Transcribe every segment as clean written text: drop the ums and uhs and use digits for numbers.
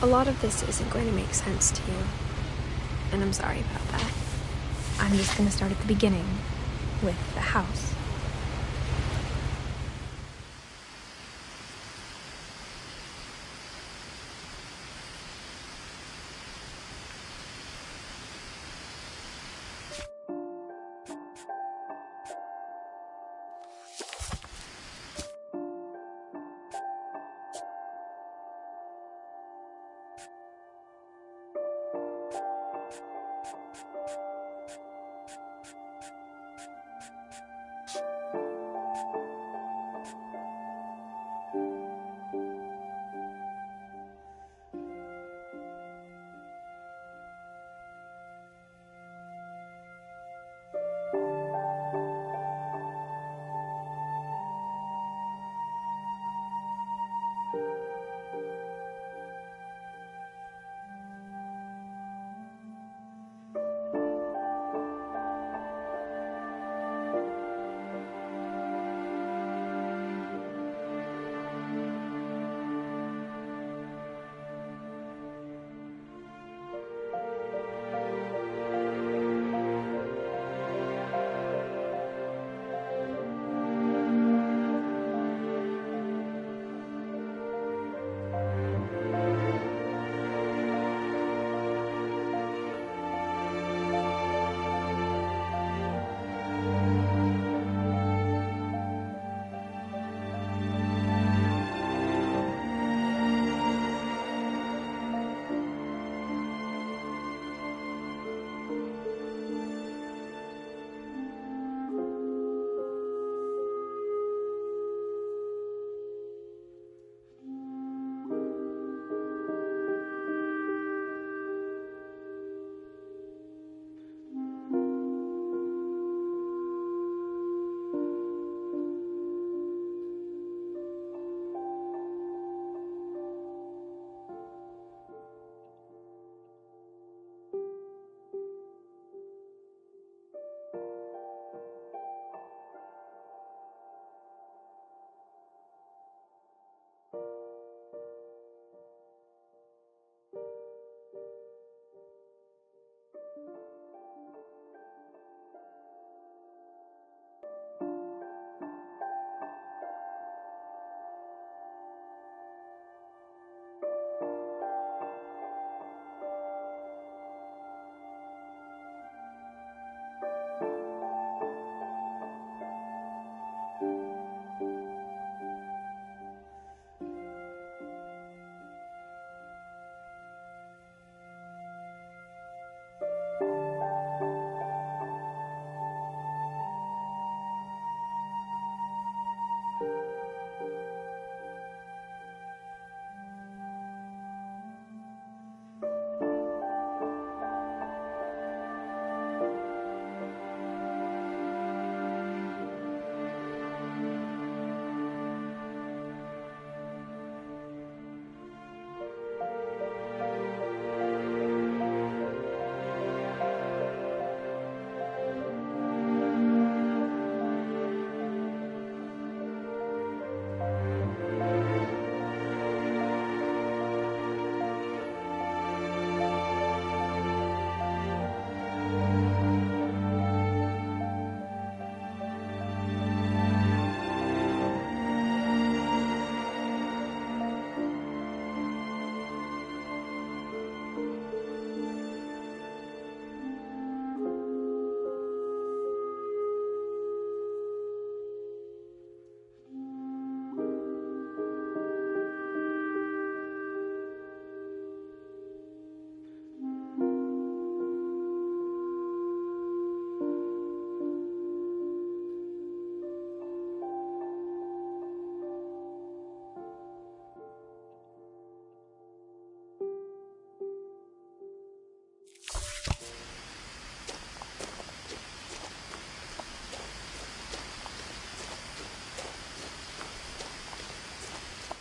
A lot of this isn't going to make sense to you, and I'm sorry about that. I'm just going to start at the beginning, with the house.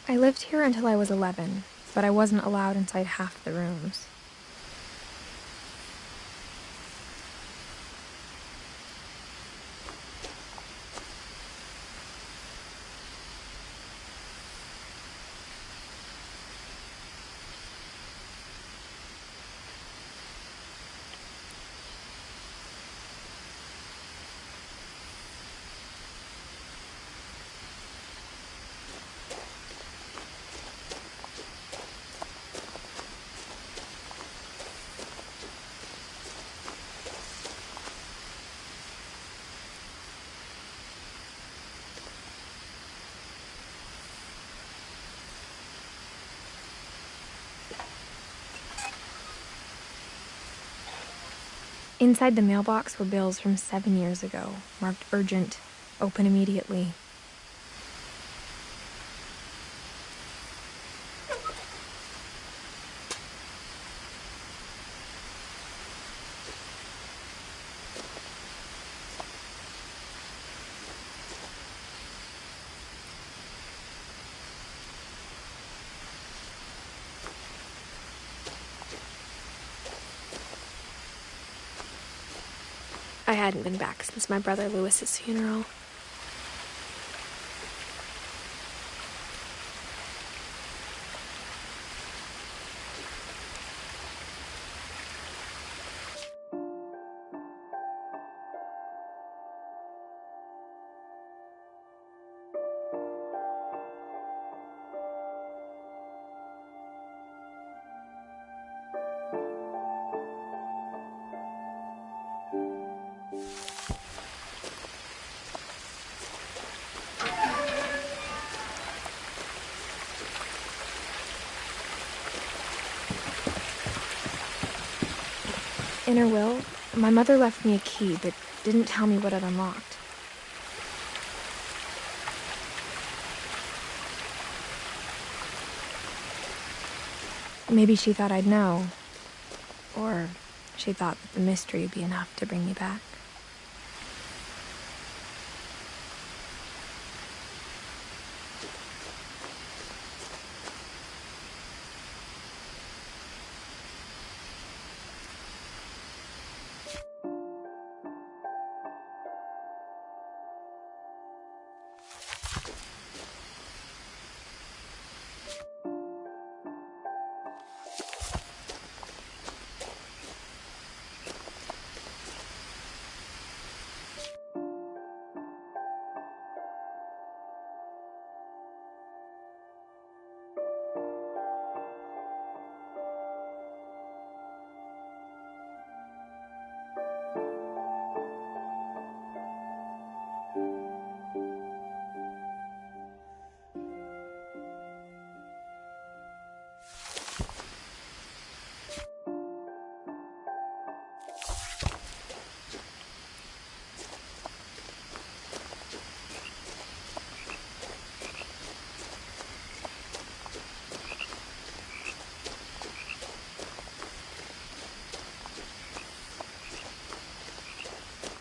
I lived here until I was 11, but I wasn't allowed inside half the rooms. Inside the mailbox were bills from 7 years ago, marked urgent, open immediately. I hadn't been back since my brother Lewis's funeral. In her will, my mother left me a key, but didn't tell me what it unlocked. Maybe she thought I'd know, or she thought that the mystery would be enough to bring me back.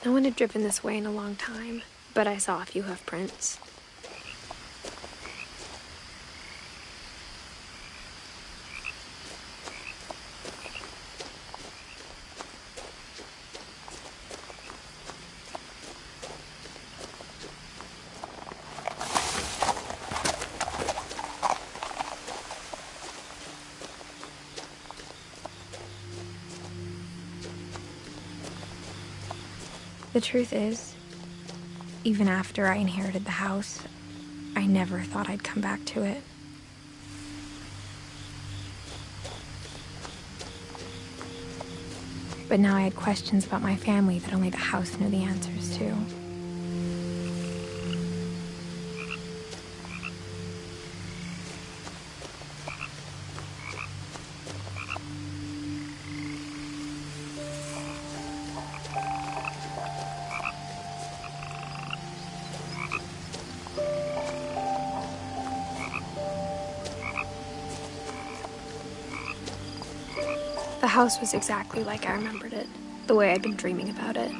No one had driven this way in a long time, but I saw a few hoof prints. The truth is, even after I inherited the house, I never thought I'd come back to it. But now I had questions about my family that only the house knew the answers to. The house was exactly like I remembered it, the way I'd been dreaming about it.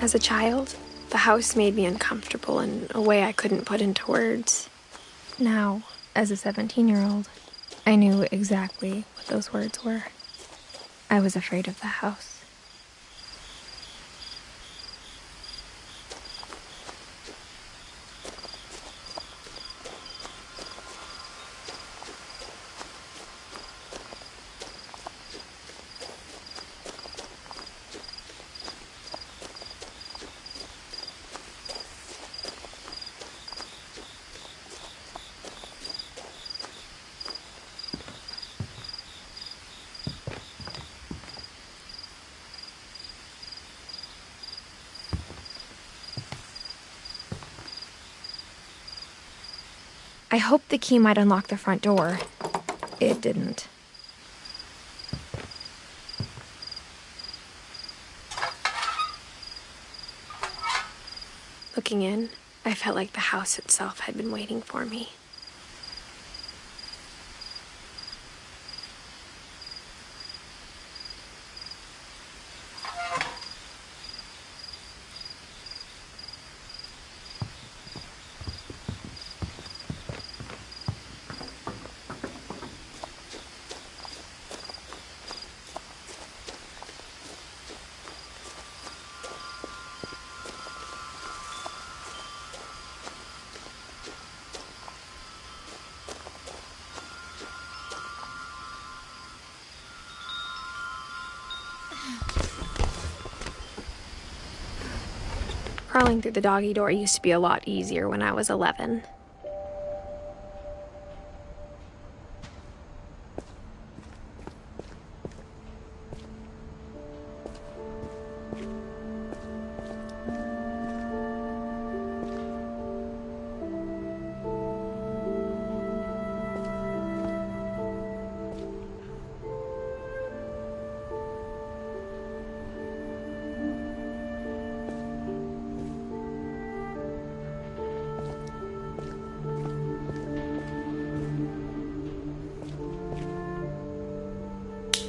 As a child, the house made me uncomfortable in a way I couldn't put into words. Now, as a 17-year-old, I knew exactly what those words were. I was afraid of the house. I hoped the key might unlock the front door. It didn't. Looking in, I felt like the house itself had been waiting for me. Crawling through the doggy door used to be a lot easier when I was 11.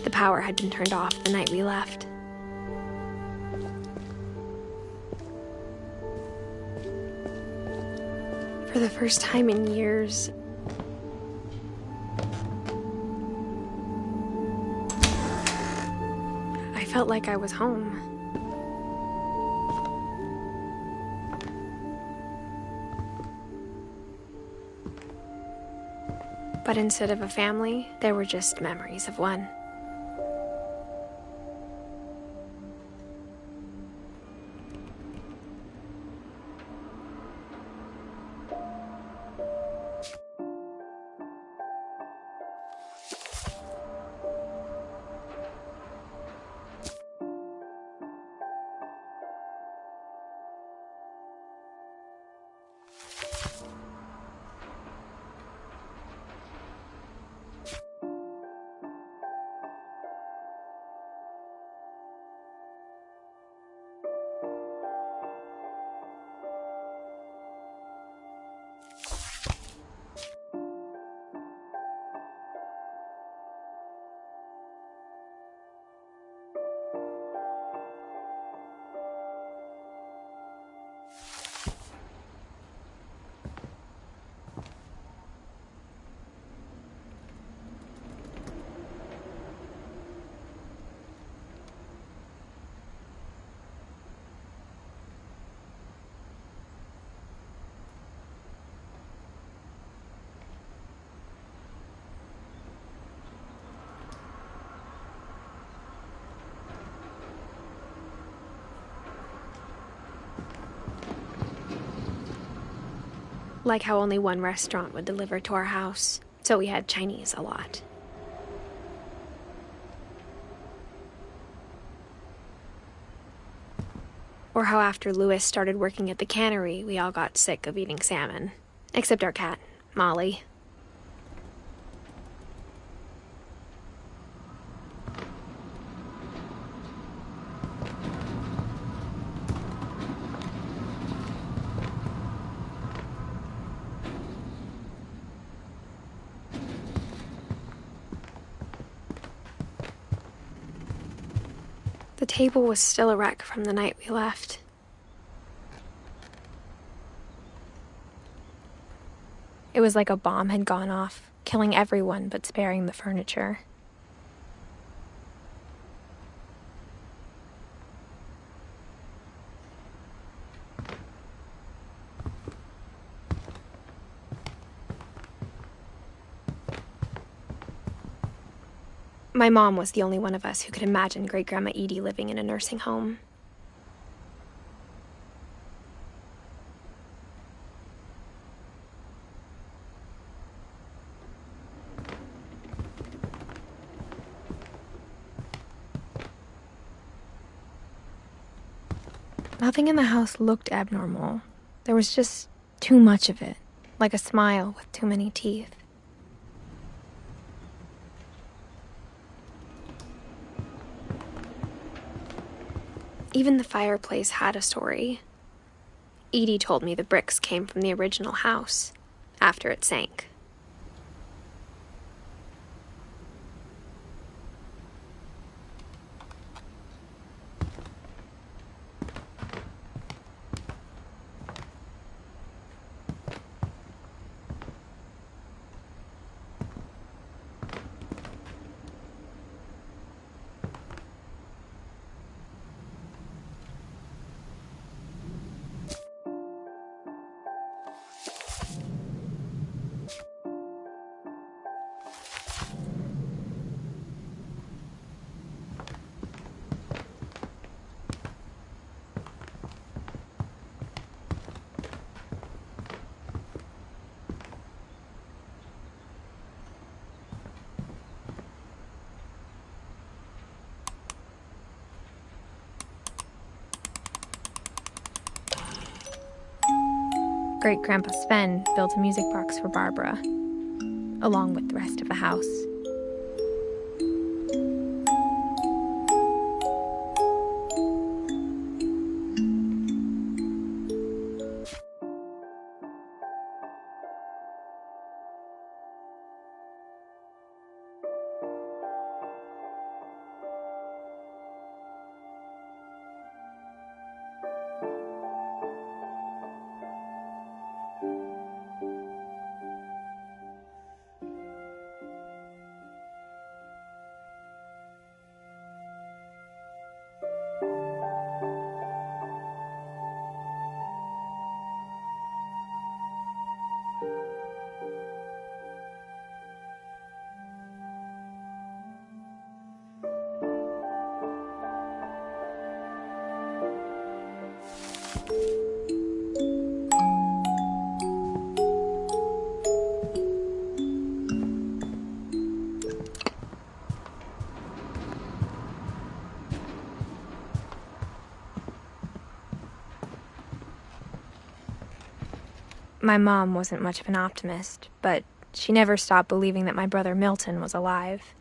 The power had been turned off the night we left. For the first time in years, I felt like I was home. But instead of a family, there were just memories of one. Like how only one restaurant would deliver to our house, so we had Chinese a lot. Or how after Louis started working at the cannery, we all got sick of eating salmon. Except our cat, Molly. The table was still a wreck from the night we left. It was like a bomb had gone off, killing everyone but sparing the furniture. My mom was the only one of us who could imagine Great-Grandma Edie living in a nursing home. Nothing in the house looked abnormal. There was just too much of it. like a smile with too many teeth. Even the fireplace had a story. Edie told me the bricks came from the original house, after it sank. Great-Grandpa Sven built a music box for Barbara, along with the rest of the house. My mom wasn't much of an optimist, but she never stopped believing that my brother Milton was alive.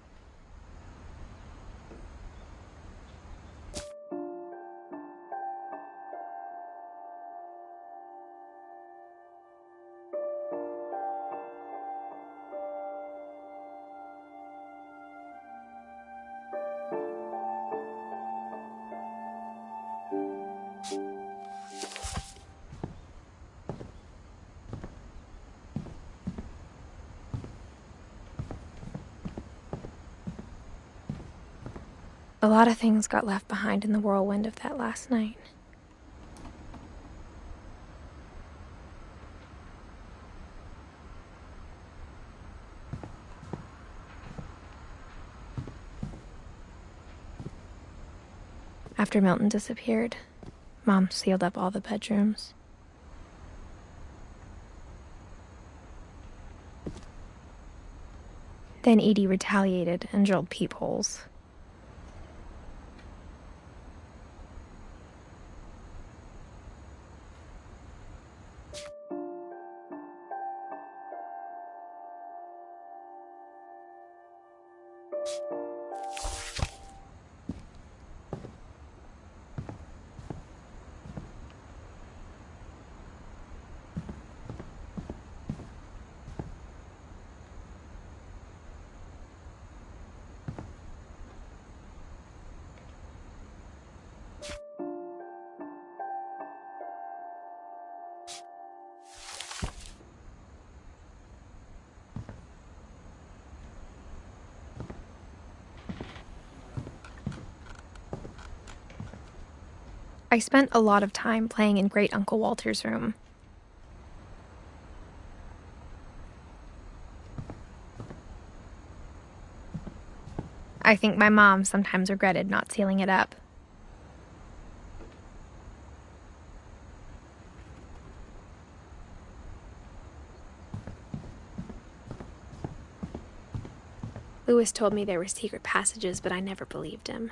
A lot of things got left behind in the whirlwind of that last night. After Milton disappeared, Mom sealed up all the bedrooms. Then Edie retaliated and drilled peepholes. I spent a lot of time playing in Great Uncle Walter's room. I think my mom sometimes regretted not sealing it up. Louis told me there were secret passages, but I never believed him.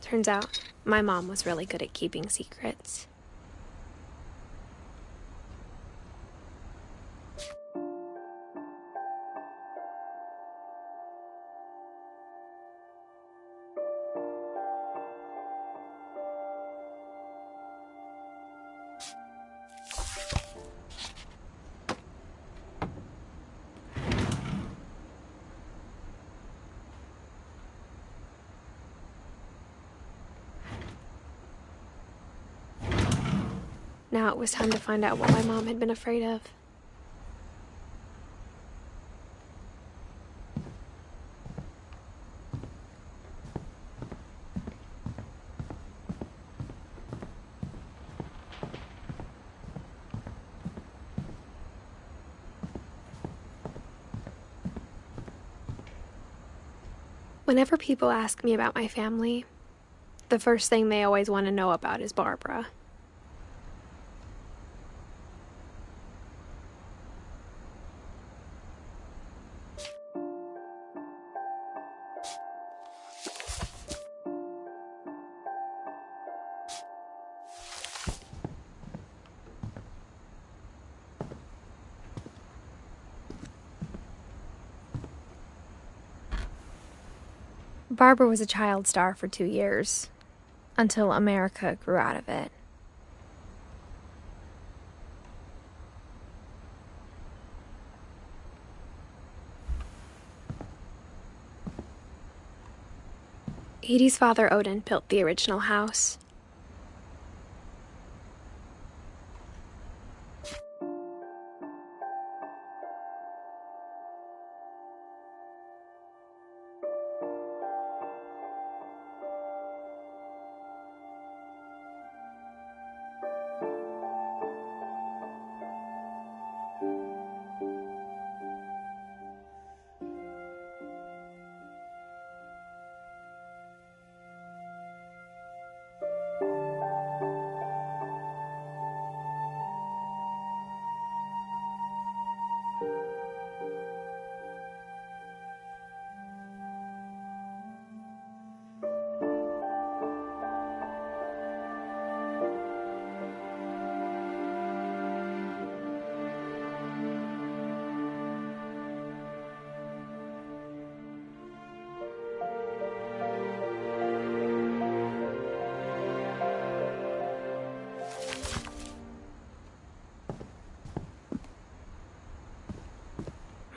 Turns out, my mom was really good at keeping secrets. Now it was time to find out what my mom had been afraid of. Whenever people ask me about my family, the first thing they always want to know about is Barbara. Barbara was a child star for 2 years, until America grew out of it. Edie's father, Odin, built the original house.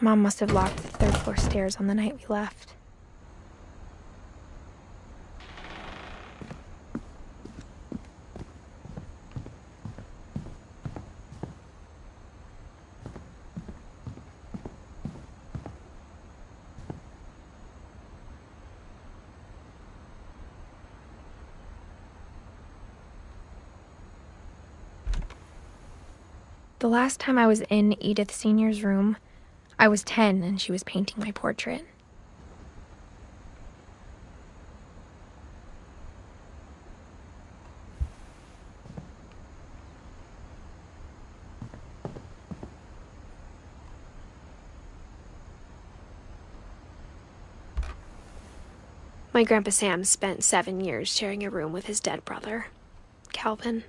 Mom must have locked the third-floor stairs on the night we left. The last time I was in Edith Sr.'s room, I was 10 and she was painting my portrait. My Grandpa Sam spent 7 years sharing a room with his dead brother, Calvin.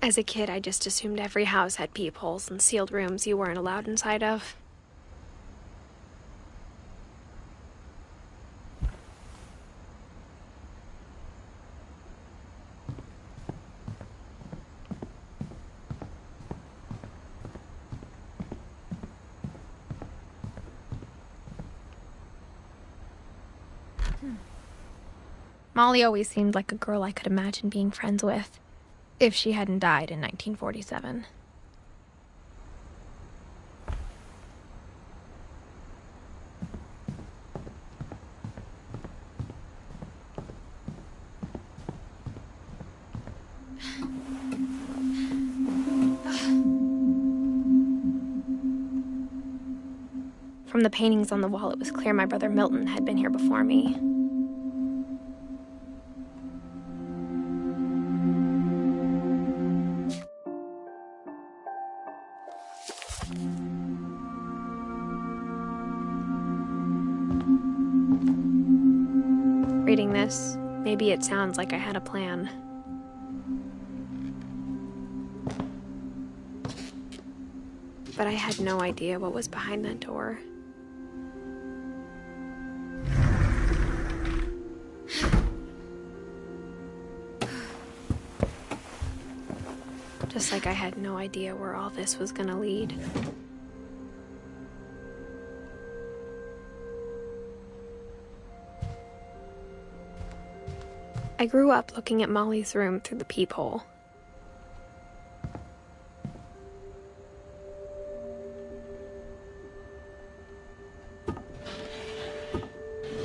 As a kid, I just assumed every house had peepholes and sealed rooms you weren't allowed inside of. Molly always seemed like a girl I could imagine being friends with, if she hadn't died in 1947. From the paintings on the wall, it was clear my brother Milton had been here before me. Reading this, maybe it sounds like I had a plan. But I had no idea what was behind that door. Just like I had no idea where all this was gonna lead. I grew up looking at Molly's room through the peephole.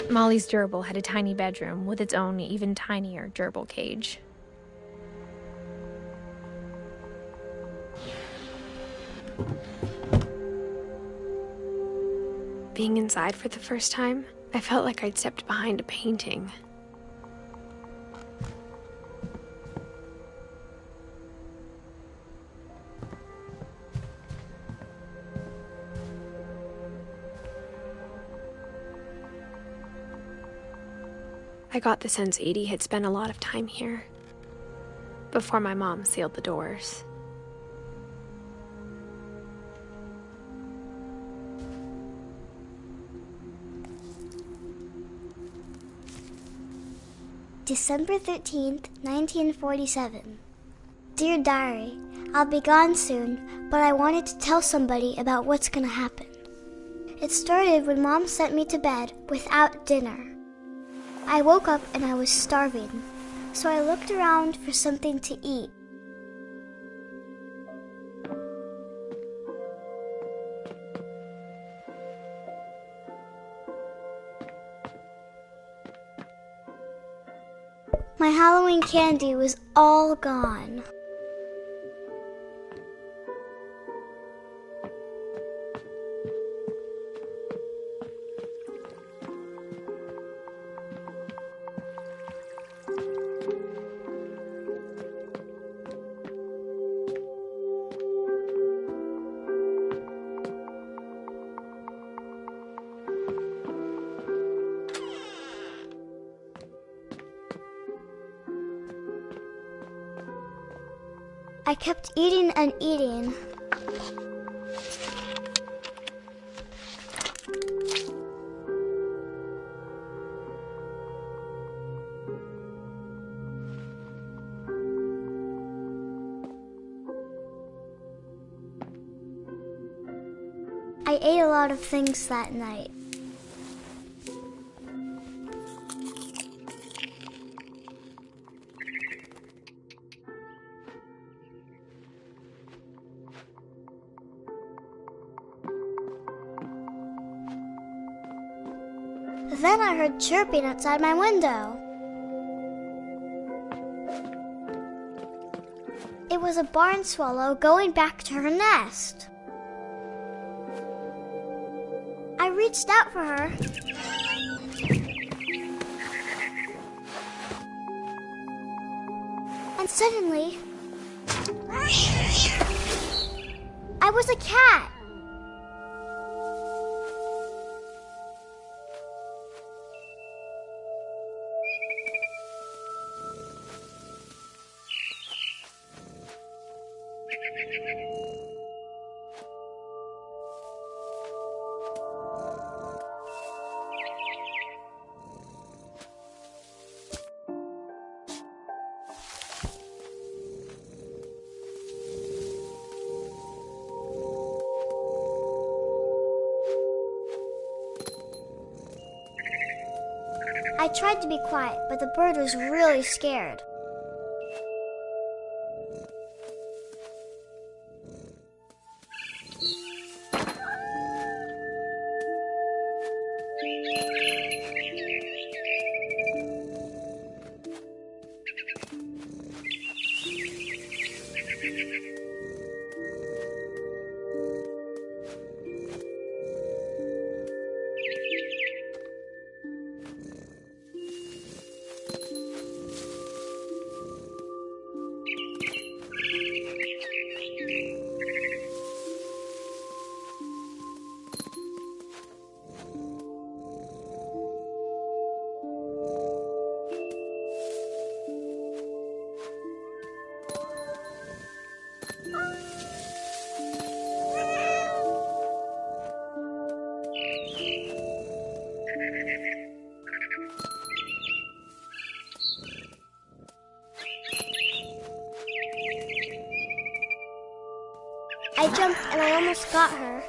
Molly's gerbil had a tiny bedroom with its own even tinier gerbil cage. Being inside for the first time, I felt like I'd stepped behind a painting. I got the sense Edie had spent a lot of time here, before my mom sealed the doors. December 13th, 1947. Dear Diary, I'll be gone soon, but I wanted to tell somebody about what's gonna happen. It started when Mom sent me to bed without dinner. I woke up and I was starving, so I looked around for something to eat. My Halloween candy was all gone. I kept eating and eating. I ate a lot of things that night. Then I heard chirping outside my window. It was a barn swallow going back to her nest. I reached out for her. And suddenly, I was a cat. I tried to be quiet, but the bird was really scared. I jumped and I almost got her.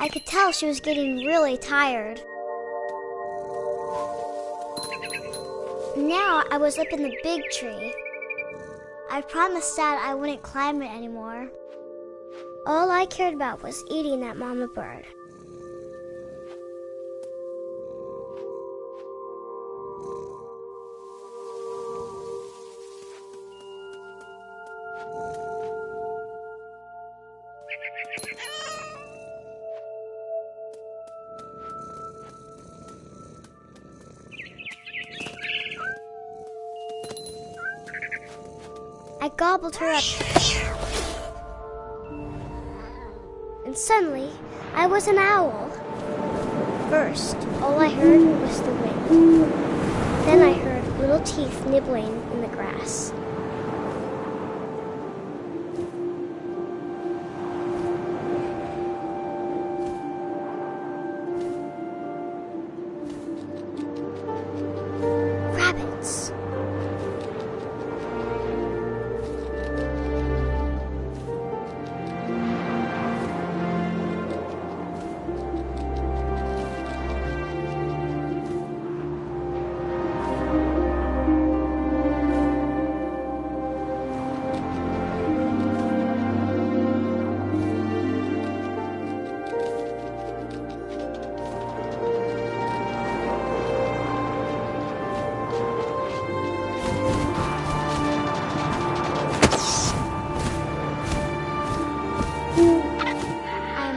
I could tell she was getting really tired. Now I was up in the big tree. I promised Dad I wouldn't climb it anymore. All I cared about was eating that mama bird. I gobbled her up. And suddenly, I was an owl. First, all I heard was the wind. Then I heard little teeth nibbling in the grass. Rabbits.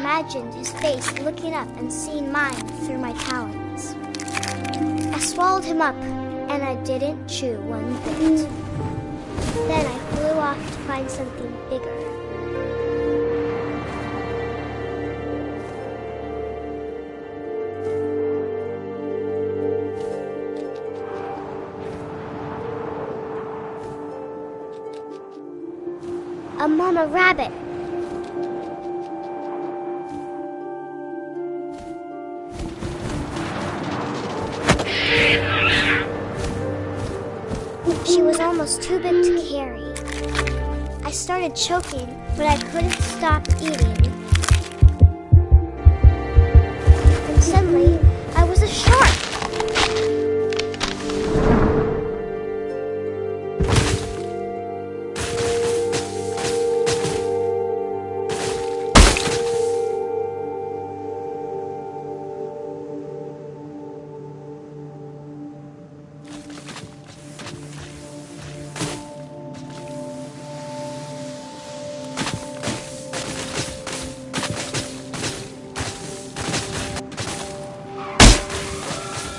Imagined his face looking up and seeing mine through my talons. I swallowed him up, and I didn't chew one bit. Then I flew off to find something bigger. A mama rabbit. She was almost too big to carry. I started choking, but I couldn't stop eating. And suddenly, I was a shark.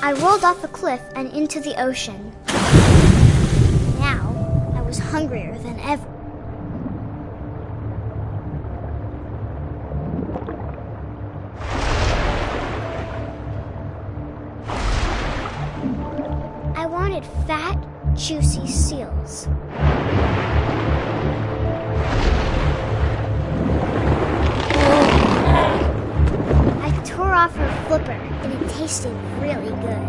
I rolled off a cliff and into the ocean. Now, I was hungrier than ever. I wanted fat, juicy seals. I tore off her flipper, and it tasted really good.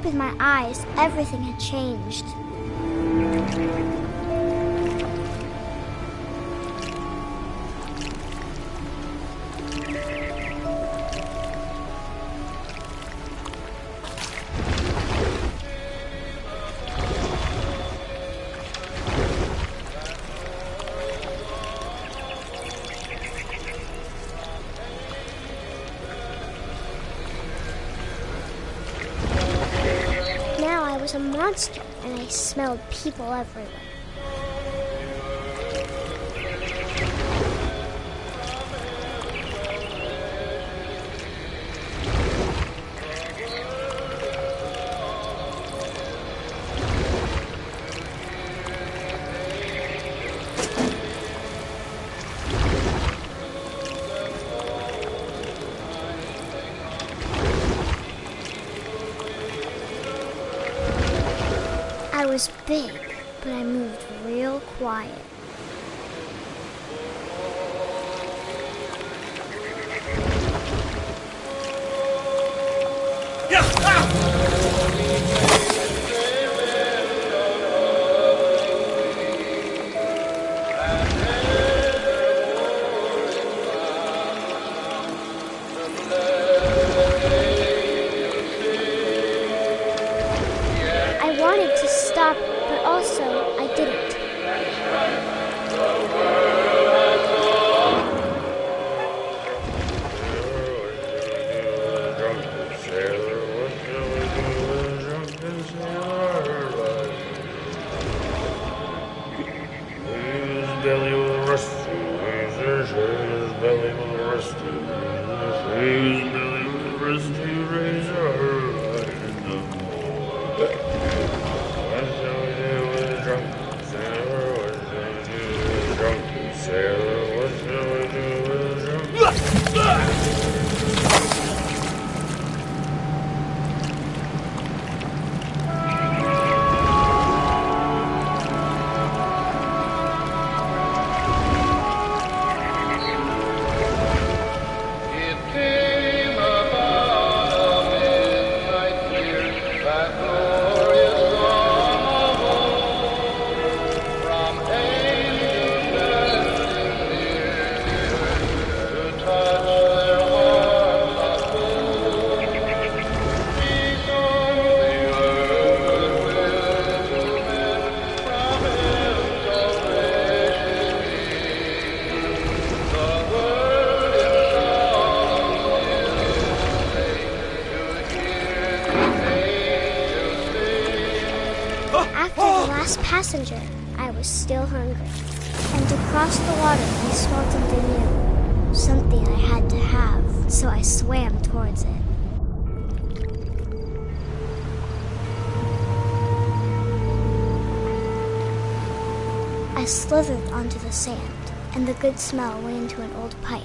opened my eyes, everything had changed. I was a monster, and I smelled people everywhere. I was big, but I moved real quiet. I wanted to stop, but also I didn't. After the last passenger, I was still hungry. And to cross the water, I smelled something new. Something I had to have, so I swam towards it. I slithered onto the sand, and the good smell went into an old pipe.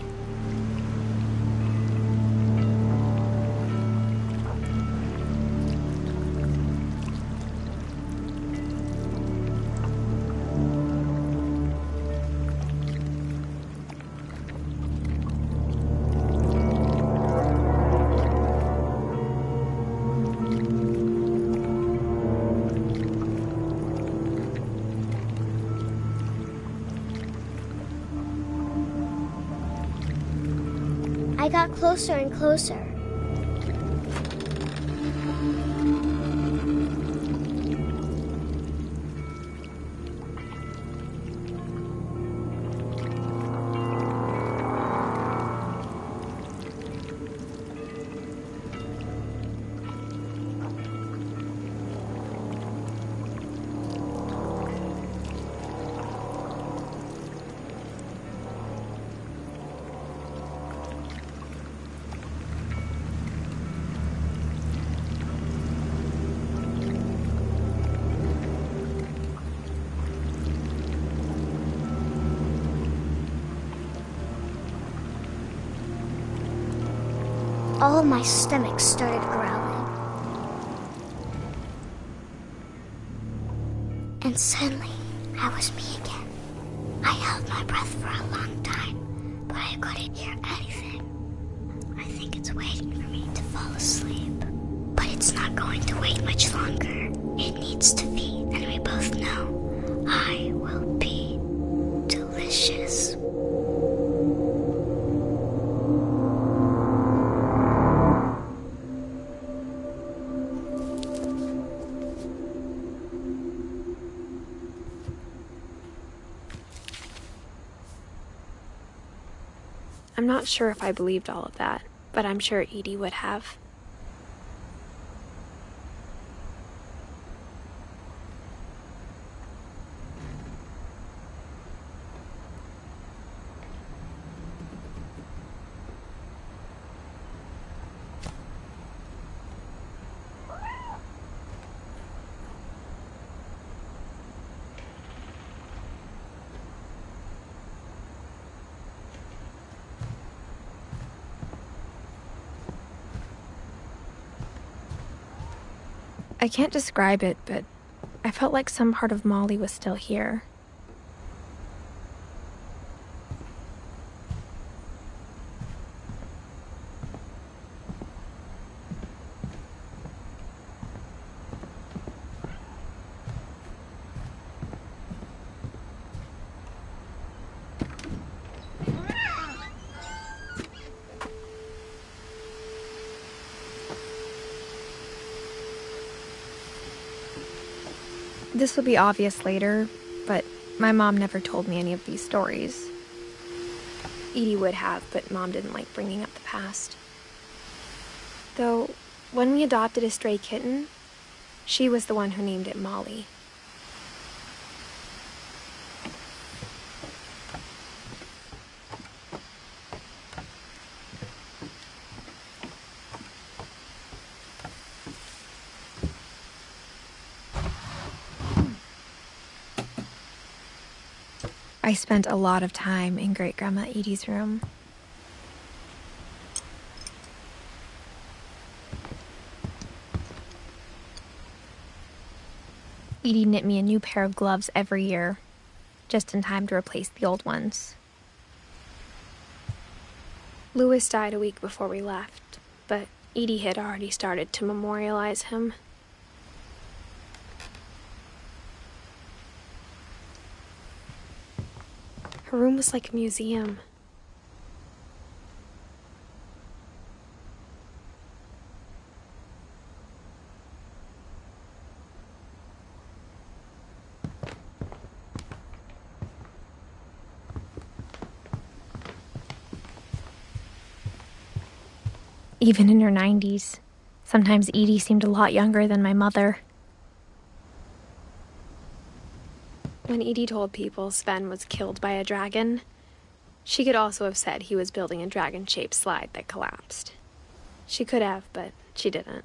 I got closer and closer. All of my stomach started growling. And suddenly, I was me again. I held my breath for a long time, but I couldn't hear anything. I think it's waiting for me to fall asleep, but it's not. not going to wait much longer. It needs to be, and we both know I will be delicious. I'm not sure if I believed all of that, but I'm sure Edie would have. I can't describe it, but I felt like some part of Molly was still here. This will be obvious later, but my mom never told me any of these stories. Edie would have, but Mom didn't like bringing up the past. Though, when we adopted a stray kitten, she was the one who named it Molly. I spent a lot of time in Great-Grandma Edie's room. Edie knit me a new pair of gloves every year, just in time to replace the old ones. Louis died a week before we left, but Edie had already started to memorialize him. Her room was like a museum. Even in her 90s, sometimes Edie seemed a lot younger than my mother. When Edie told people Sven was killed by a dragon, she could also have said he was building a dragon-shaped slide that collapsed. She could have, but she didn't.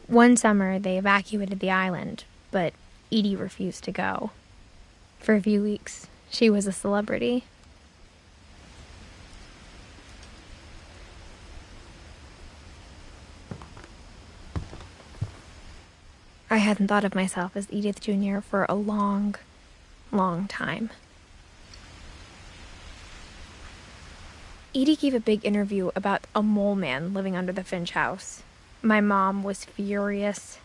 One summer, they evacuated the island, but Edie refused to go. For a few weeks, she was a celebrity. I hadn't thought of myself as Edith Jr. for a long, long time. Edie gave a big interview about a mole man living under the Finch house. My mom was furious.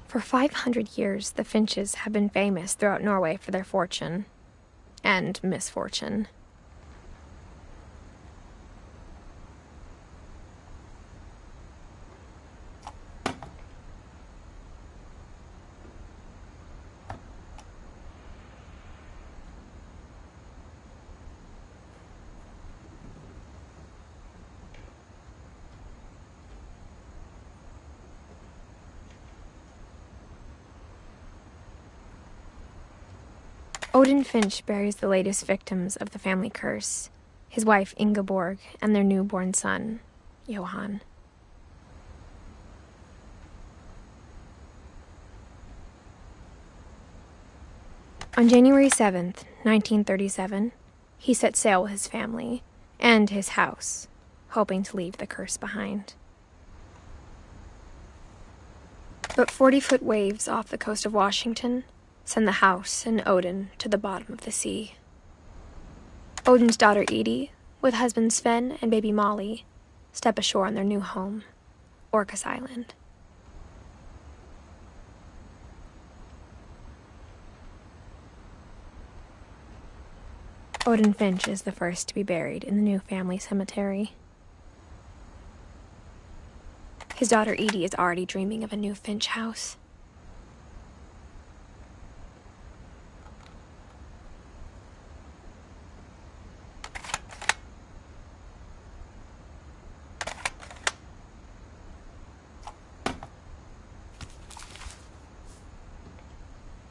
For 500 years, the Finches have been famous throughout Norway for their fortune and misfortune. Odin Finch buries the latest victims of the family curse, his wife Ingeborg and their newborn son, Johan. On January 7th, 1937, he set sail with his family and his house, hoping to leave the curse behind. But 40-foot waves off the coast of Washington send the house and Odin to the bottom of the sea. Odin's daughter Edie, with husband Sven and baby Molly, step ashore on their new home, Orcas Island. Odin Finch is the first to be buried in the new family cemetery. His daughter Edie is already dreaming of a new Finch house.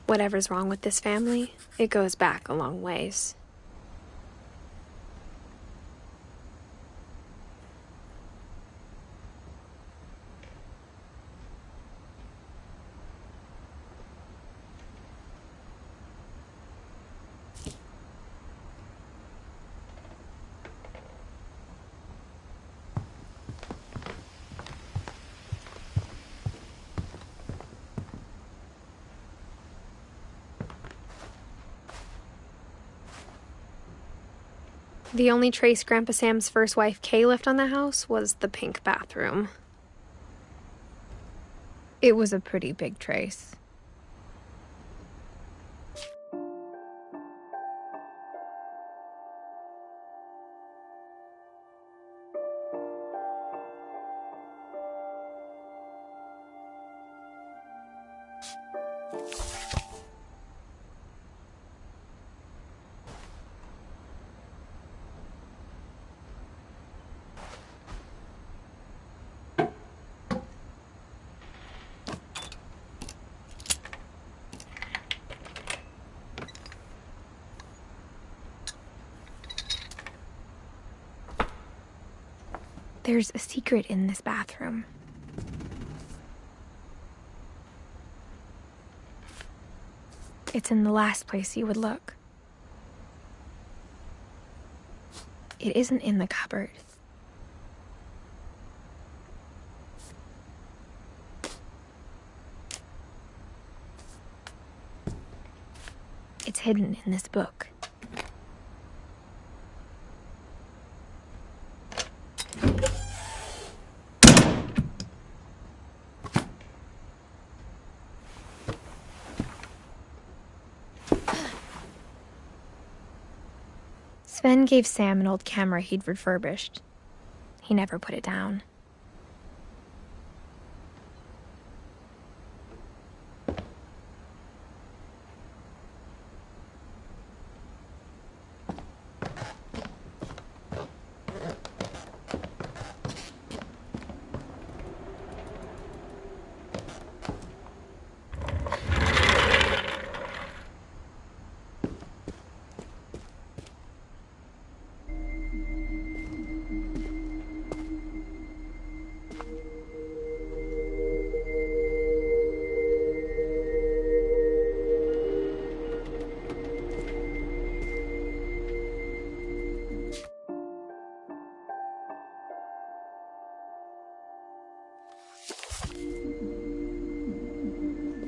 Whatever's wrong with this family, it goes back a long ways. The only trace Grandpa Sam's first wife Kay left on the house was the pink bathroom. It was a pretty big trace. There's a secret in this bathroom. It's in the last place you would look. It isn't in the cupboard. It's hidden in this book. Sven gave Sam an old camera he'd refurbished. He never put it down.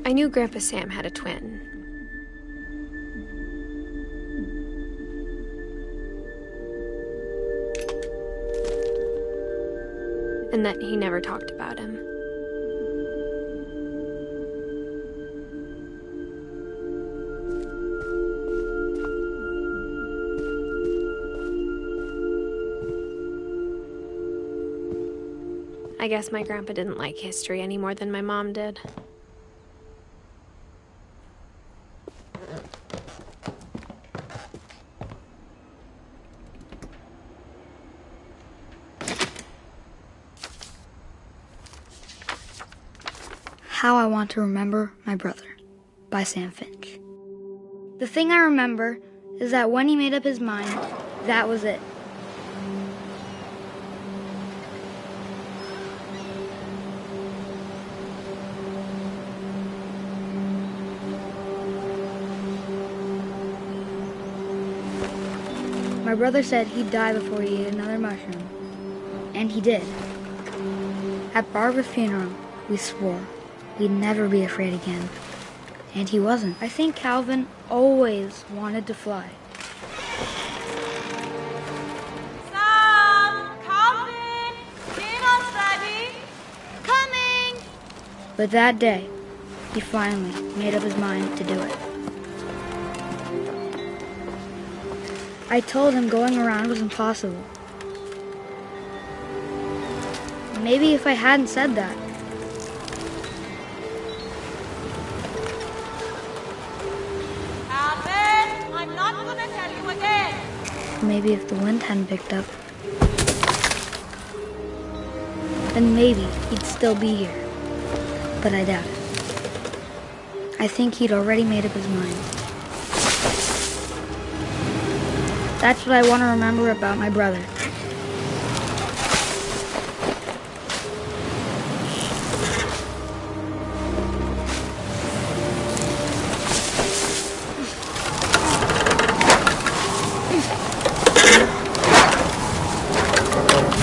I knew Grandpa Sam had a twin. And that he never talked about him. I guess my grandpa didn't like history any more than my mom did. How I Want to Remember My Brother by Sam Finch. The thing I remember is that when he made up his mind, that was it. My brother said he'd die before he ate another mushroom. And he did. At Barbara's funeral, we swore we'd never be afraid again. And he wasn't. I think Calvin always wanted to fly. Sam! Calvin! Dinner's ready! Coming! But that day, he finally made up his mind to do it. I told him going around was impossible. Maybe if I hadn't said that, Calvin! I'm not gonna tell you again! maybe if the wind hadn't picked up, then maybe he'd still be here. But I doubt it. I think he'd already made up his mind. That's what I want to remember about my brother.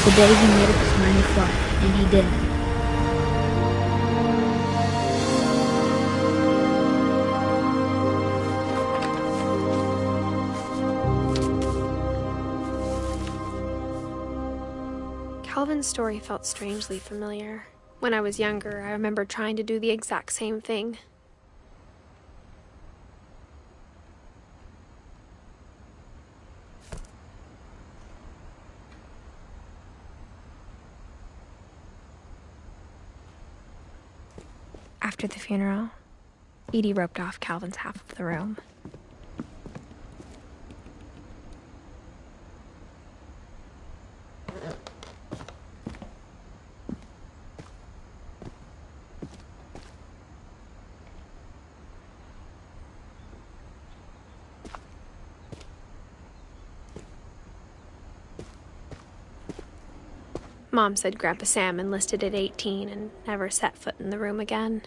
The day he made up his mind to fly, and he didn't. Calvin's story felt strangely familiar. When I was younger, I remember trying to do the exact same thing. After the funeral, Edie roped off Calvin's half of the room. Mom said Grandpa Sam enlisted at 18 and never set foot in the room again.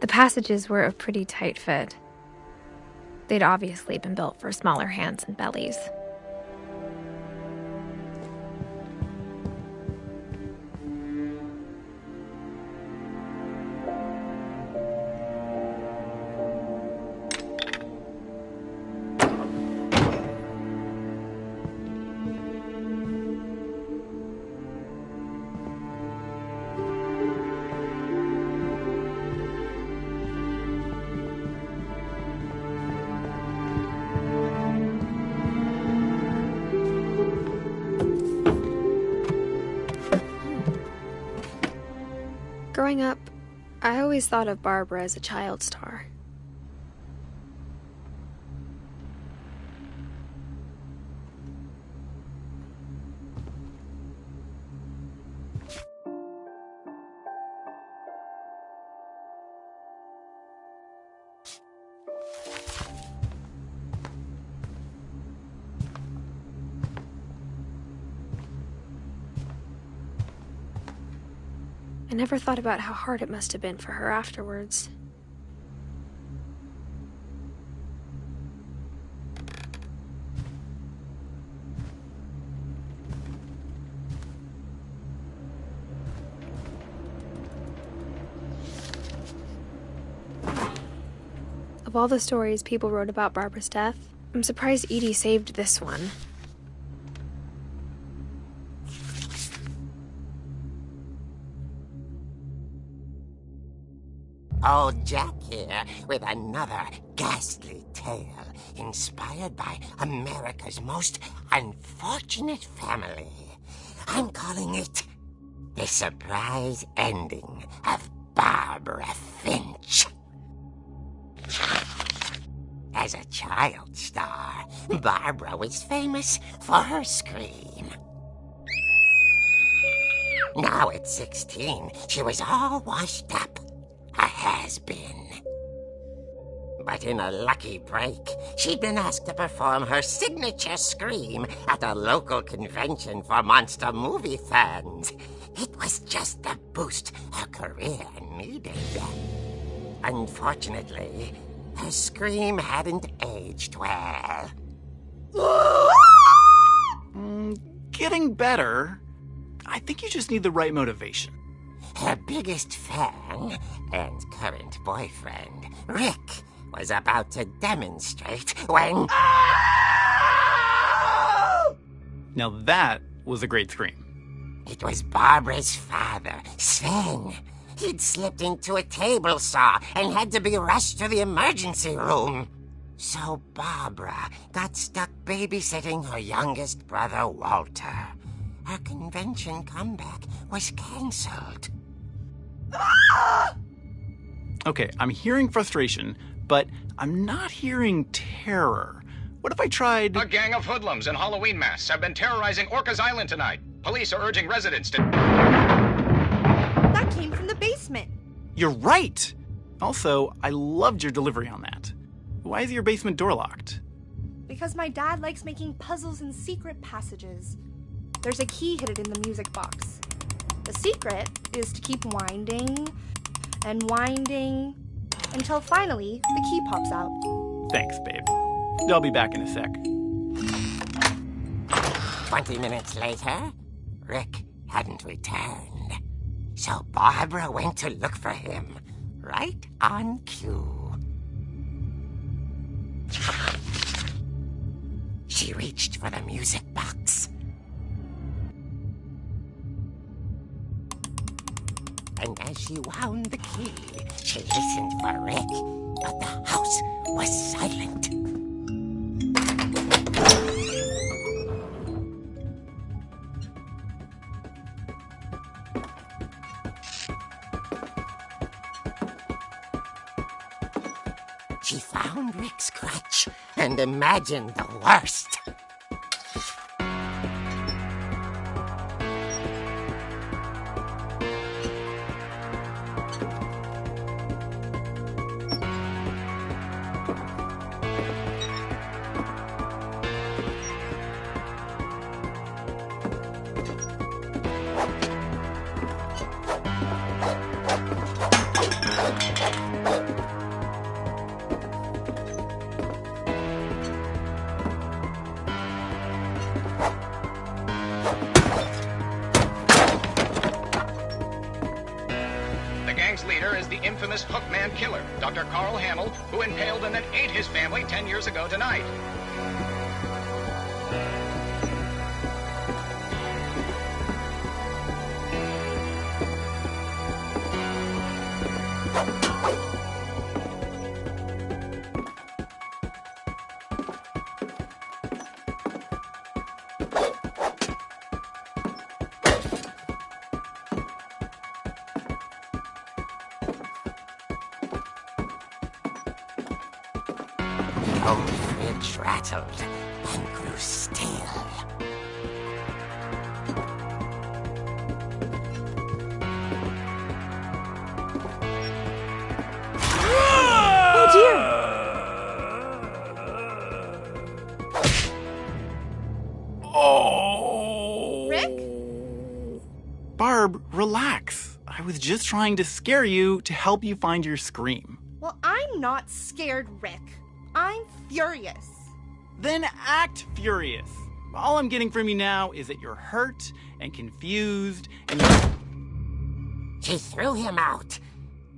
The passages were a pretty tight fit. They'd obviously been built for smaller hands and bellies. Growing up, I always thought of Barbara as a child star. I never thought about how hard it must have been for her afterwards. Of all the stories people wrote about Barbara's death, I'm surprised Edie saved this one. Old Jack here with another ghastly tale inspired by America's most unfortunate family. I'm calling it the surprise ending of Barbara Finch. As a child star, Barbara was famous for her scream. Now at 16, she was all washed up, a has-been. But in a lucky break, she'd been asked to perform her signature scream at a local convention for monster movie fans. It was just the boost her career needed. Unfortunately, her scream hadn't aged well. Getting better. I think you just need the right motivation. Her biggest fan and current boyfriend, Rick, was about to demonstrate when... Now that was a great scream. It was Barbara's father, Sven. He'd slipped into a table saw and had to be rushed to the emergency room. So Barbara got stuck babysitting her youngest brother, Walter. Her convention comeback was cancelled. Okay, I'm hearing frustration, but I'm not hearing terror. What if I tried... A gang of hoodlums in Halloween masks have been terrorizing Orcas Island tonight. Police are urging residents to... That came from the basement. You're right! Also, I loved your delivery on that. Why is your basement door locked? Because my dad likes making puzzles and secret passages. There's a key hidden in the music box. The secret is to keep winding and winding until finally the key pops out. Thanks, babe. I'll be back in a sec. 20 minutes later, Rick hadn't returned. So Barbara went to look for him, right on cue. She reached for the music box. And as she wound the key, she listened for Rick, but the house was silent. She found Rick's crutch and imagined the worst. Leader is the infamous Hookman killer, Dr. Carl Hamill, who impaled and then ate his family 10 years ago tonight. The old fridge rattled and grew still. Oh dear! Oh! Rick? Barb, relax. I was just trying to scare you to help you find your scream. Well, I'm not scared, Rick. I'm furious. Then act furious. All I'm getting from you now is that you're hurt and confused and... She threw him out,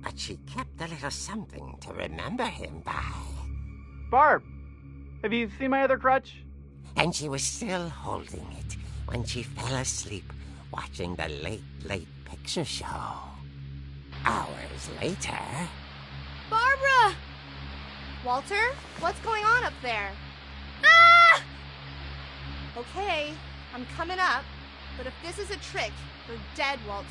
but she kept a little something to remember him by. Barb, have you seen my other crutch? And she was still holding it when she fell asleep watching the late picture show. Hours later... Barbara! Walter, what's going on up there? Ah! Okay, I'm coming up. But if this is a trick, you're dead, Walter.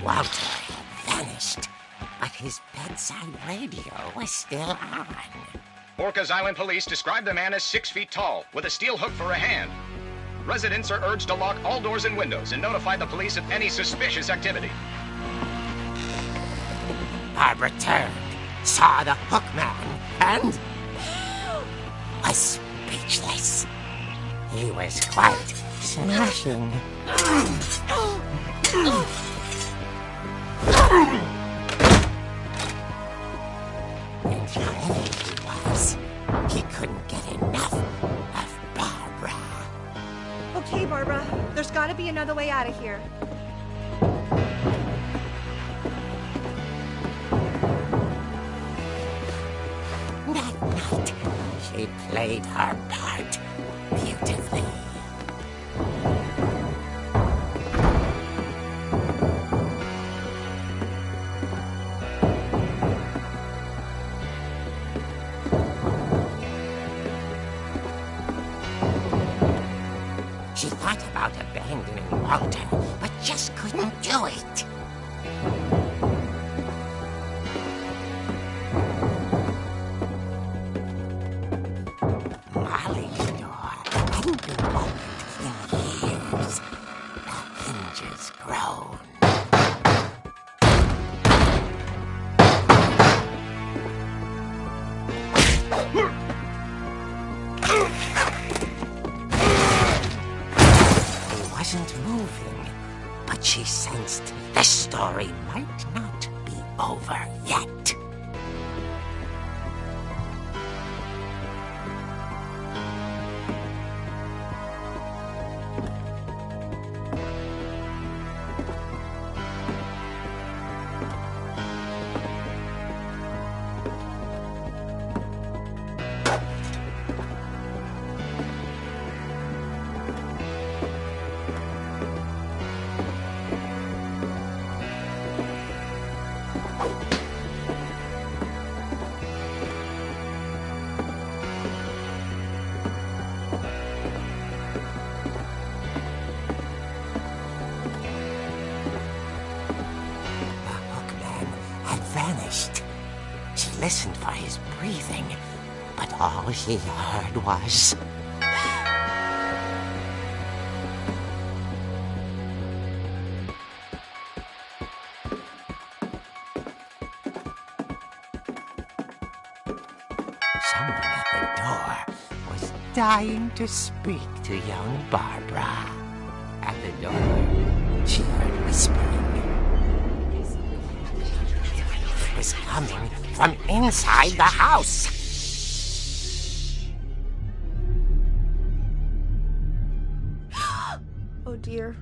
Walter had vanished, but his bedside radio was still on. Orcas Island police describe the man as 6 feet tall, with a steel hook for a hand. Residents are urged to lock all doors and windows and notify the police of any suspicious activity. Barbara turned, saw the hook man, and was speechless. He was quite smashing. Infuriated he was. He couldn't get enough of Barbara. Okay, Barbara, there's gotta be another way out of here. That night, she played her part beautifully. She thought about abandoning Walter, but just couldn't do it. Molly's door hadn't been opened in years. The hinges groaned. He wasn't moving, but she sensed the story might not be over yet. Vanished. She listened for his breathing, but all she heard was... Someone at the door was dying to speak to young Barbara. At the door, she heard whispering. was coming from inside the house. Oh dear.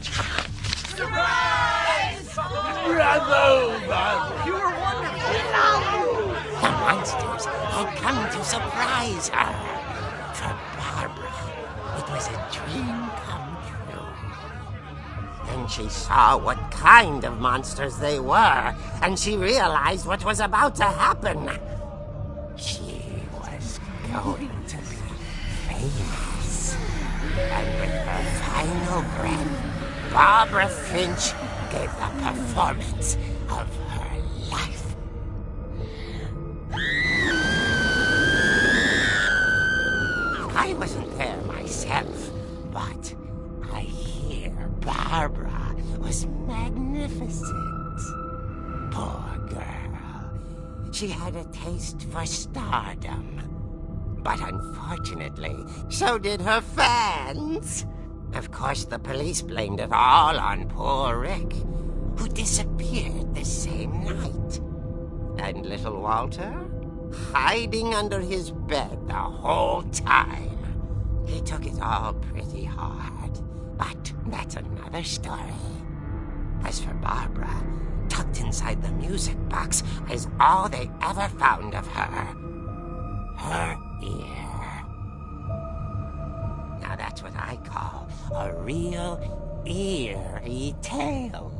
Surprise! Bravo, Barbara! You were wonderful. The monsters had come to surprise her. For Barbara, it was a dream come true. Then she saw what kind of monsters they were, and she realized what was about to happen. She was going to be famous. And with her final breath, Barbara Finch gave the performance of her life. I wasn't there myself, but I hear Barbara was magnificent. Poor girl. She had a taste for stardom. But unfortunately, so did her fans. Of course, the police blamed it all on poor Rick, who disappeared the same night. And little Walter, hiding under his bed the whole time. He took it all pretty hard, but that's another story. As for Barbara, tucked inside the music box is all they ever found of her. Her ear. Now that's what I call a real eerie tale.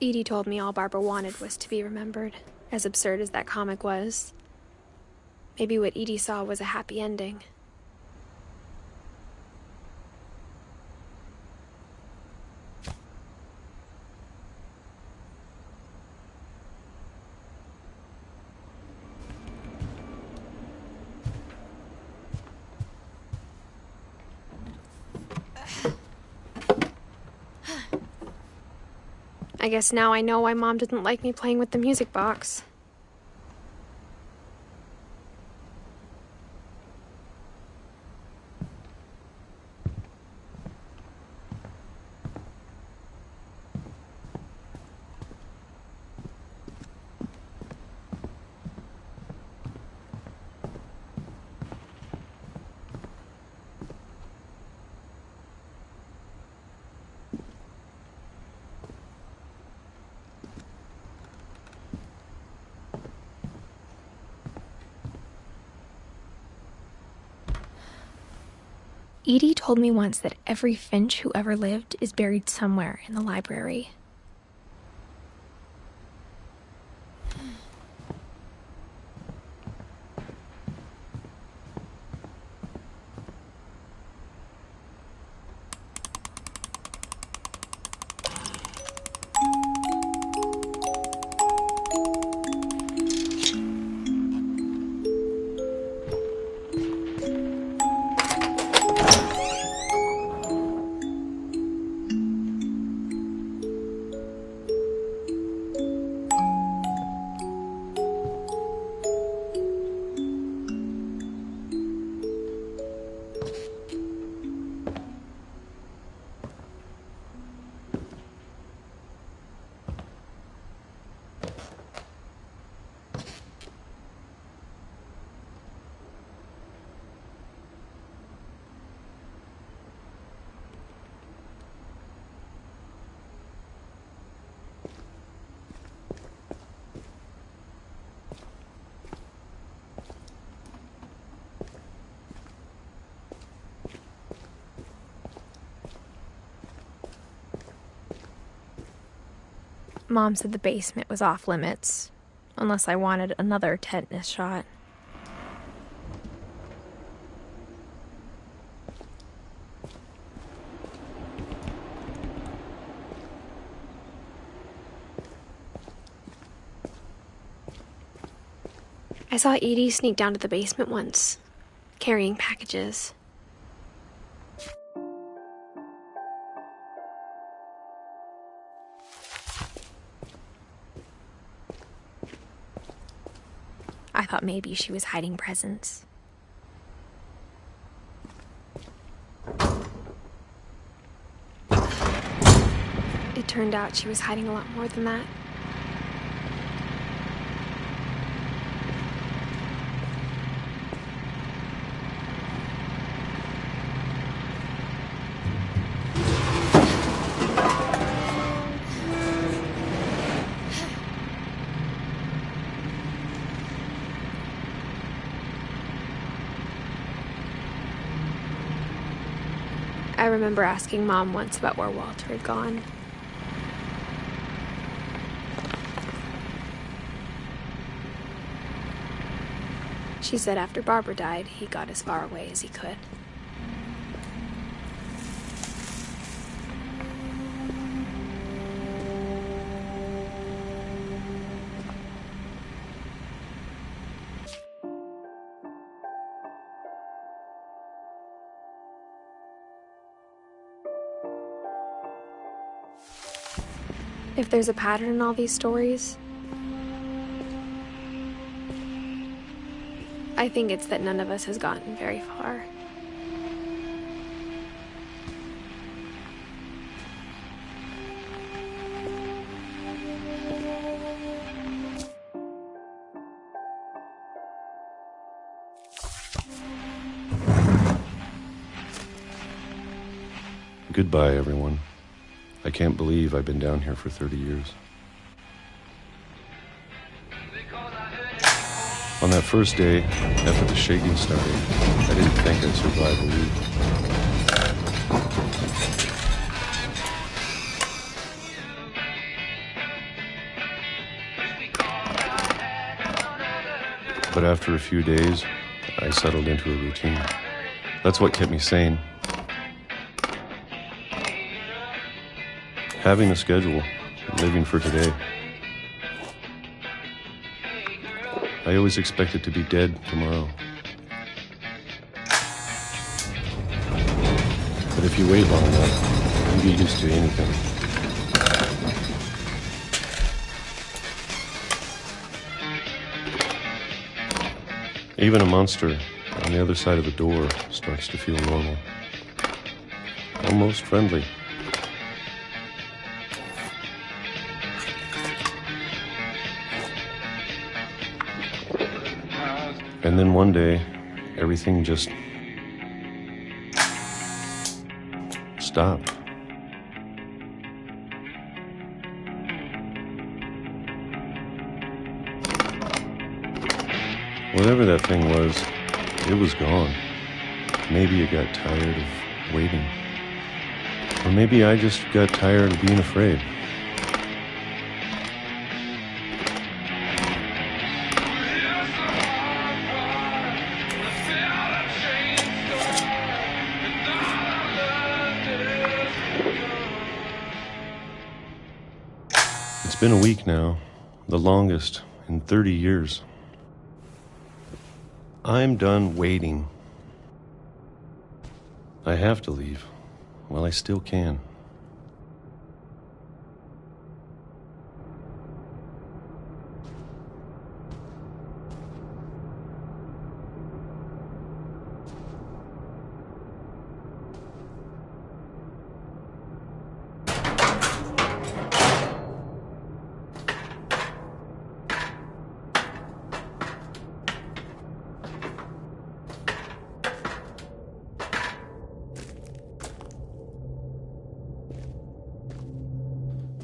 Edie told me all Barbara wanted was to be remembered, as absurd as that comic was. Maybe what Edie saw was a happy ending. I guess now I know why Mom didn't like me playing with the music box. Edie told me once that every Finch who ever lived is buried somewhere in the library. Mom said the basement was off limits, unless I wanted another tetanus shot. I saw Edie sneak down to the basement once, carrying packages. thought maybe she was hiding presents. It turned out she was hiding a lot more than that. I remember asking Mom once about where Walter had gone. She said after Barbara died, he got as far away as he could. If there's a pattern in all these stories, I think it's that none of us has gotten very far. Goodbye, everyone. I can't believe I've been down here for 30 years. On that first day, after the shaking started, I didn't think I'd survive a week. But after a few days, I settled into a routine. That's what kept me sane. Having a schedule, living for today. I always expected to be dead tomorrow. But if you wait long enough, you get used to anything. Even a monster on the other side of the door starts to feel normal. Almost friendly. And then one day, everything just stopped. Whatever that thing was, it was gone. Maybe it got tired of waiting. Or maybe I just got tired of being afraid. It's been a week now, the longest in 30 years. I'm done waiting. I have to leave while I still can.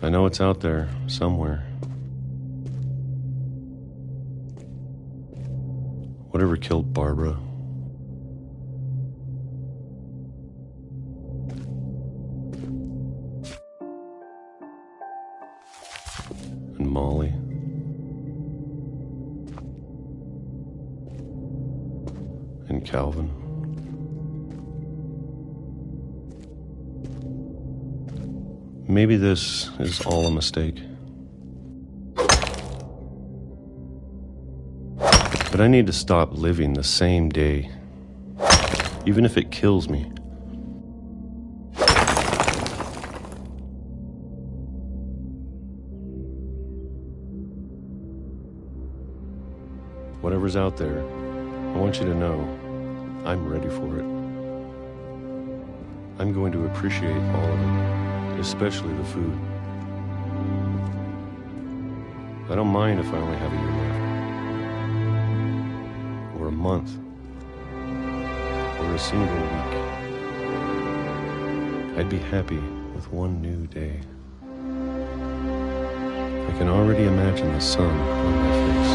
I know it's out there, somewhere. Whatever killed Barbara. And Molly. And Calvin. Maybe this is all a mistake. But I need to stop living the same day, even if it kills me. Whatever's out there, I want you to know I'm ready for it. I'm going to appreciate all of it, especially the food. I don't mind if I only have a year left, or a month, or a single week. I'd be happy with one new day. I can already imagine the sun on my face.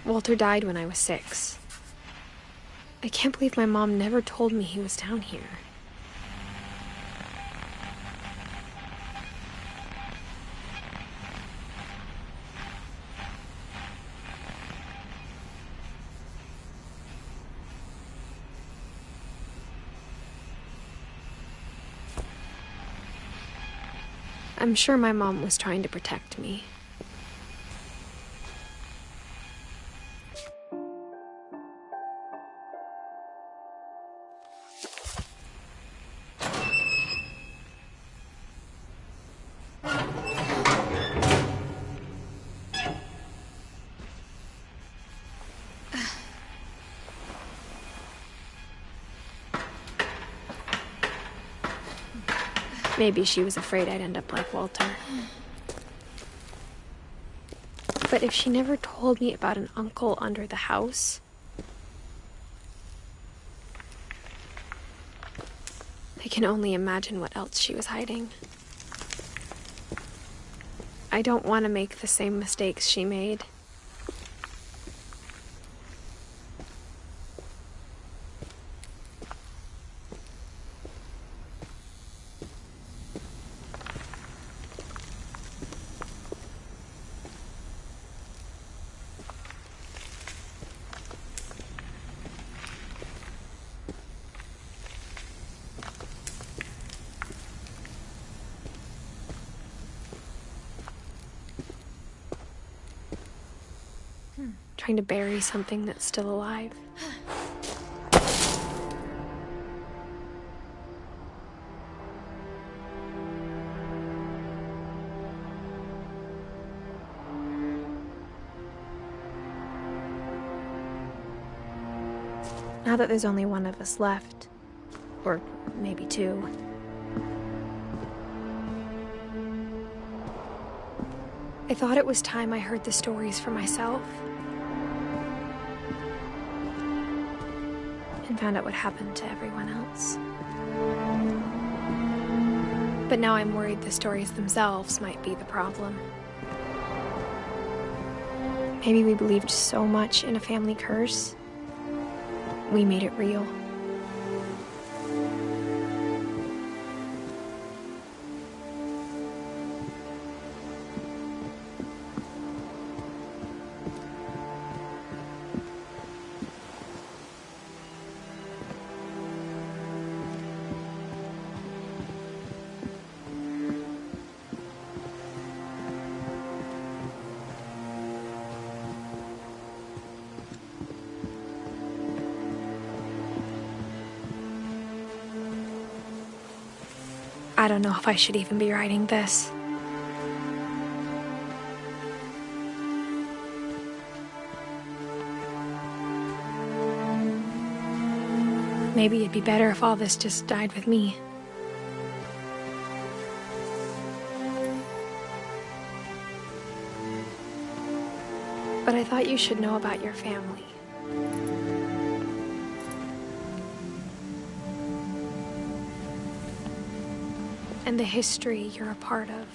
Walter died when I was 6. I can't believe my mom never told me he was down here. I'm sure my mom was trying to protect me. Maybe she was afraid I'd end up like Walter. But if she never told me about an uncle under the house, I can only imagine what else she was hiding. I don't want to make the same mistakes she made. Trying to bury something that's still alive. Now that there's only one of us left, or maybe two, I thought it was time I heard the stories for myself. And found out what happened to everyone else. But now I'm worried the stories themselves might be the problem. Maybe we believed so much in a family curse, we made it real. I don't know if I should even be writing this. Maybe it'd be better if all this just died with me. But I thought you should know about your family. And the history you're a part of.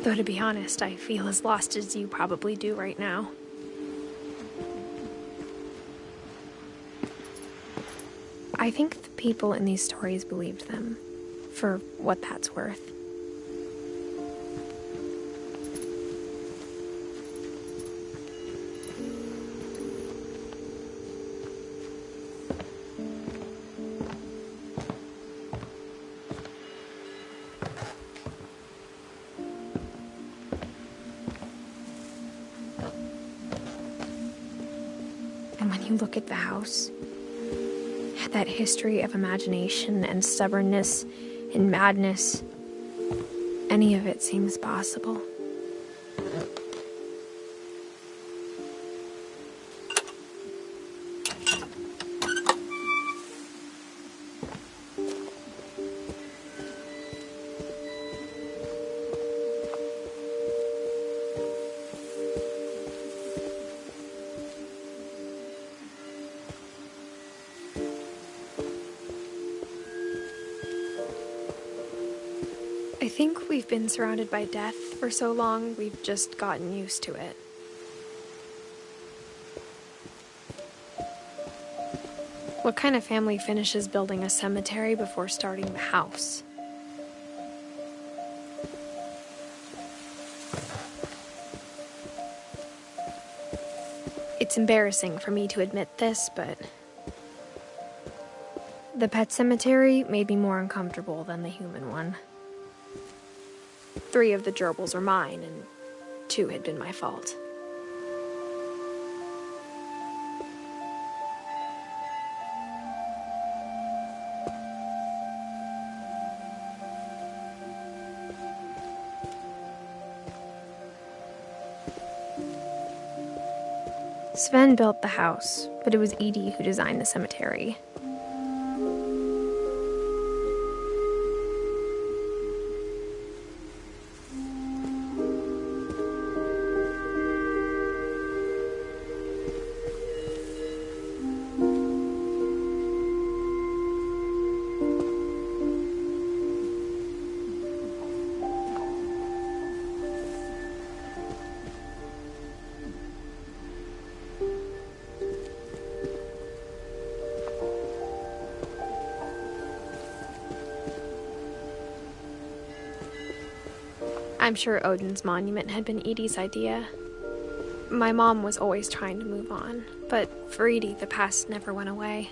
Though to be honest, I feel as lost as you probably do right now. I think the people in these stories believed them, for what that's worth. when you look at the house, that history of imagination and stubbornness and madness, any of it seems possible. I think we've been surrounded by death for so long, we've just gotten used to it. What kind of family finishes building a cemetery before starting the house? It's embarrassing for me to admit this, but the pet cemetery made me more uncomfortable than the human one. 3 of the gerbils were mine, and 2 had been my fault. Sven built the house, but it was Edie who designed the cemetery. I'm sure Odin's monument had been Edie's idea. My mom was always trying to move on, but for Edie, the past never went away.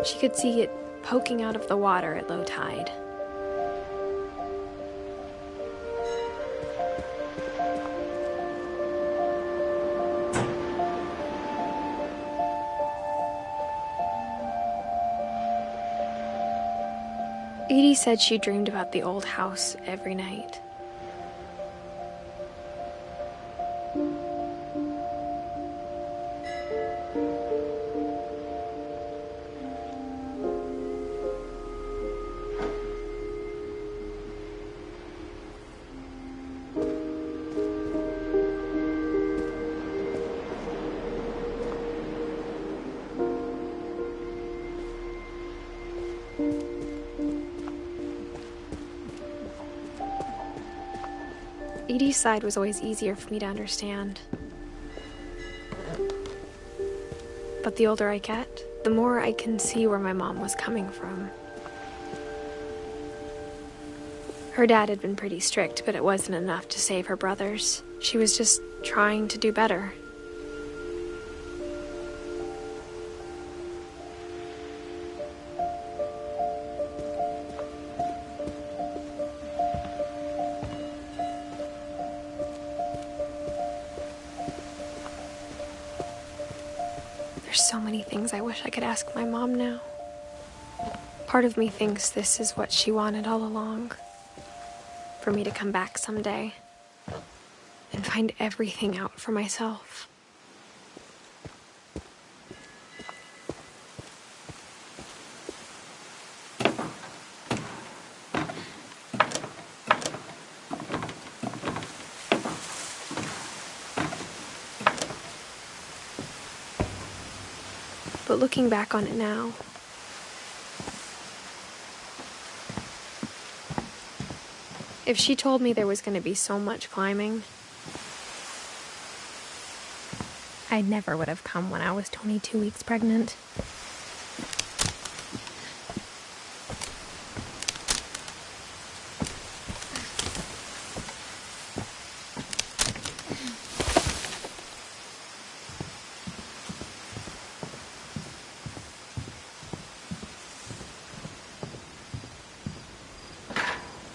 She could see it poking out of the water at low tide. Edie said she dreamed about the old house every night. Edie's side was always easier for me to understand. But the older I get, the more I can see where my mom was coming from. Her dad had been pretty strict, but it wasn't enough to save her brothers. She was just trying to do better. There's so many things I wish I could ask my mom now. Part of me thinks this is what she wanted all along. For me to come back someday and find everything out for myself. But looking back on it now, if she told me there was going to be so much climbing, I never would have come when I was 22 weeks pregnant.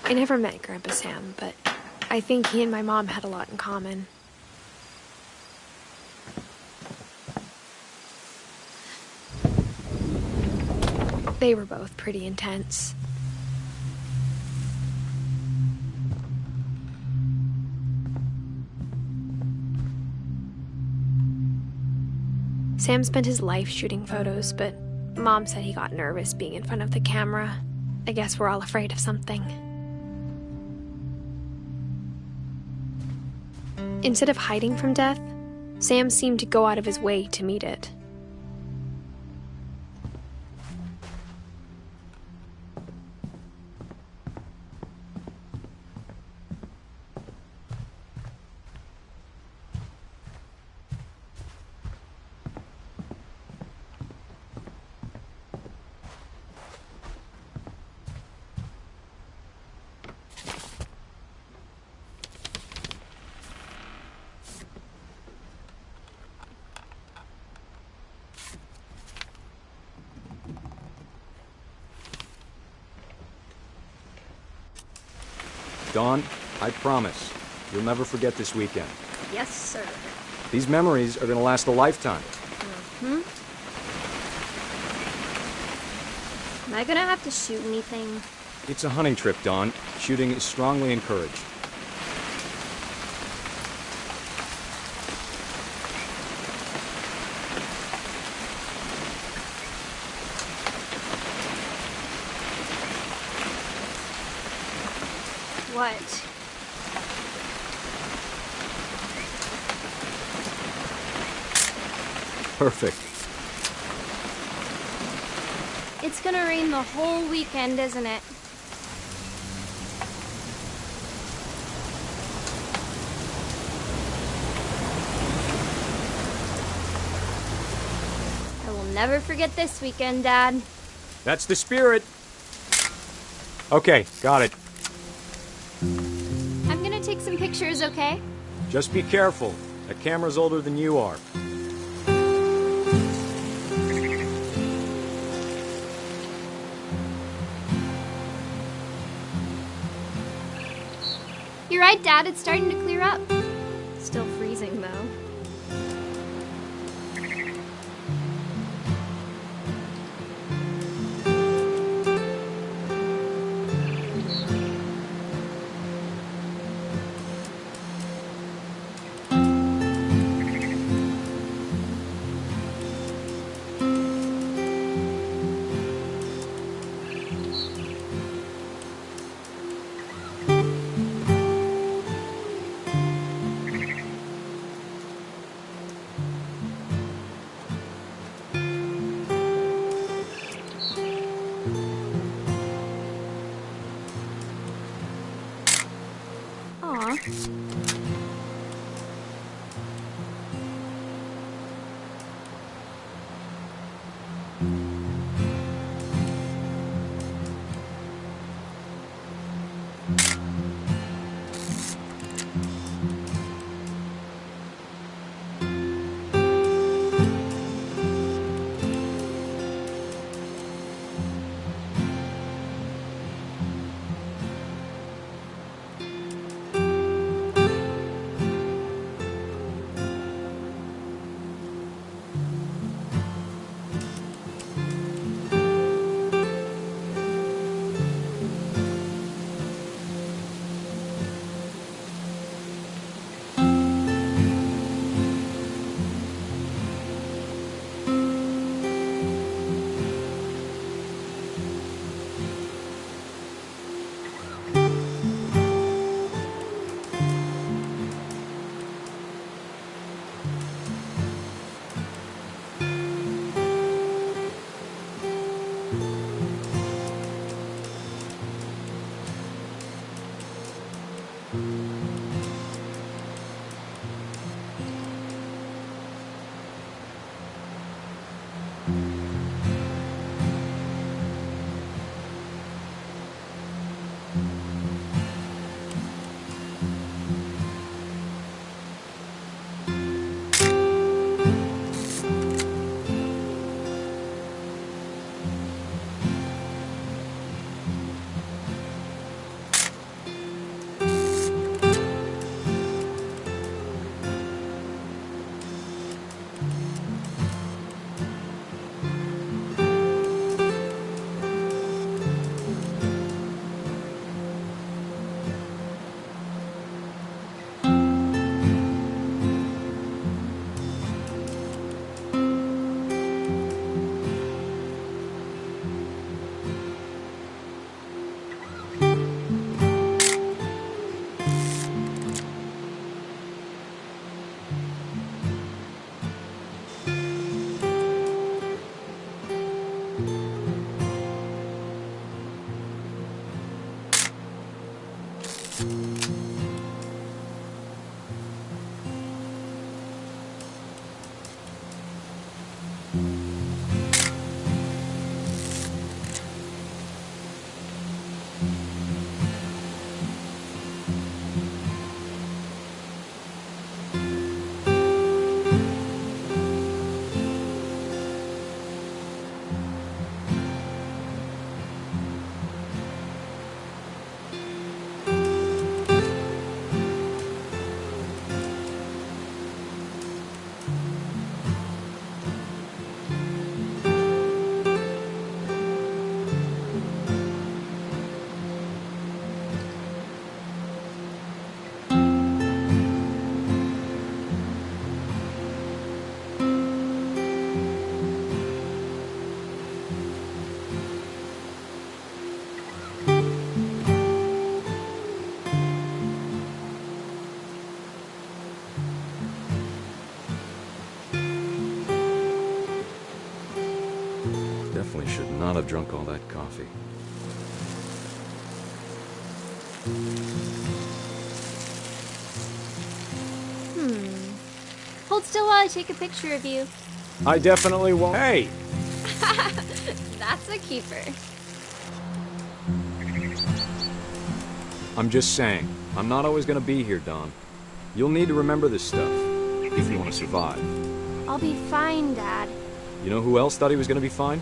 I never met Grandpa Sam, but I think he and my mom had a lot in common. They were both pretty intense. Sam spent his life shooting photos, but Mom said he got nervous being in front of the camera. I guess we're all afraid of something. Instead of hiding from death, Sam seemed to go out of his way to meet it. Dawn, I promise, you'll never forget this weekend. Yes, sir. These memories are gonna last a lifetime. Am I gonna have to shoot anything? It's a hunting trip, Dawn. Shooting is strongly encouraged. What? Perfect. It's gonna rain the whole weekend, isn't it? I will never forget this weekend, Dad. That's the spirit. Okay, got it. I'm gonna take some pictures, okay? Just be careful. That camera's older than you are. You're right, Dad. It's starting to clear up. Still freezing, though. Aw. Definitely should not have drunk all that coffee. Hold still while I take a picture of you. I definitely won't. Hey! That's a keeper. I'm just saying, I'm not always gonna be here, Dawn. You'll need to remember this stuff, if you want to survive. I'll be fine, Dad. You know who else thought he was gonna be fine?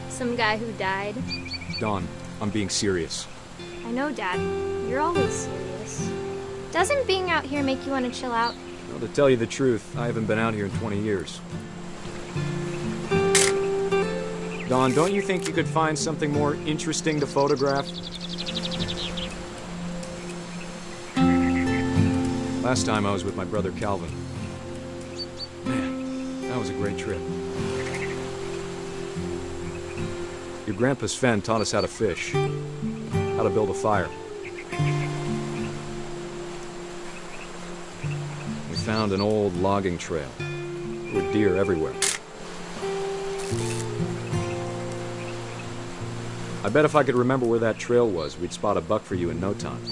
Some guy who died. Dawn, I'm being serious. I know, Dad. You're always serious. Doesn't being out here make you want to chill out? Well, to tell you the truth, I haven't been out here in 20 years. Dawn, don't you think you could find something more interesting to photograph? Last time I was with my brother Calvin. Man, that was a great trip. Your grandpa Sven taught us how to fish, how to build a fire. We found an old logging trail. There were deer everywhere. I bet if I could remember where that trail was, we'd spot a buck for you in no time.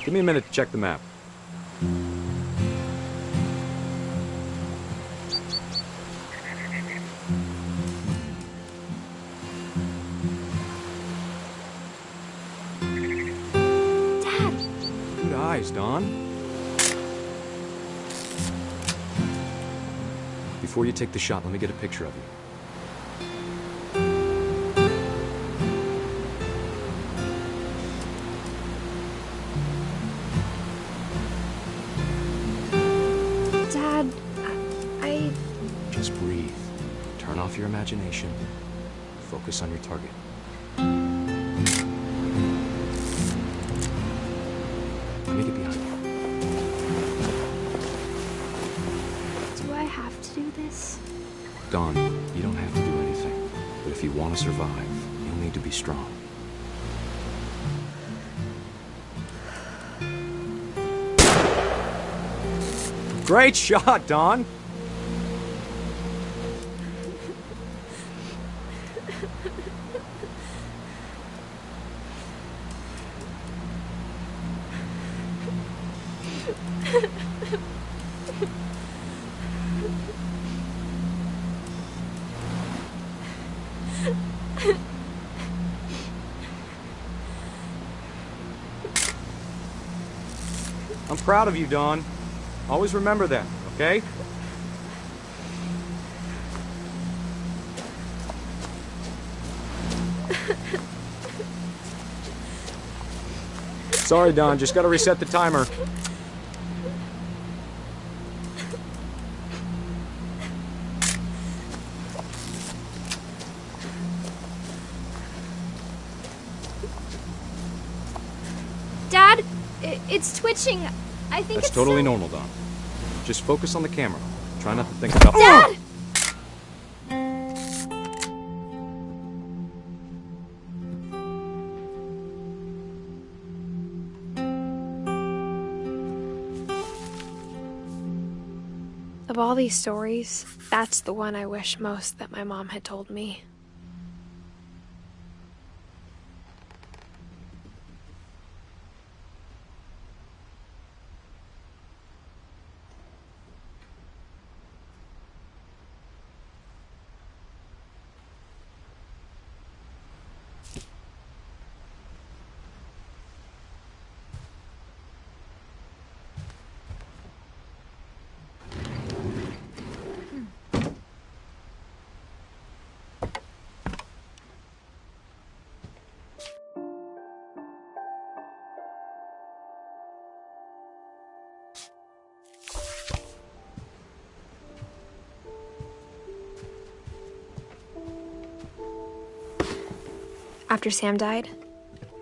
Give me a minute to check the map. Dad! Good eyes, Dawn. Before you take the shot, let me get a picture of you. Dad, I... Just breathe. Turn off your imagination. Focus on your target. Let me get behind you. Do I have to do this? Dawn, you don't have to do anything. But if you want to survive, you'll need to be strong. Great shot, Dawn! I'm proud of you, Dawn. Always remember that, okay? Sorry, Dawn, just gotta reset the timer. Dad, it's twitching. I think That's it's totally so... normal, Dawn. Just focus on the camera. Try not to think about... Dad! Of all these stories, that's the one I wish most that my mom had told me. After Sam died,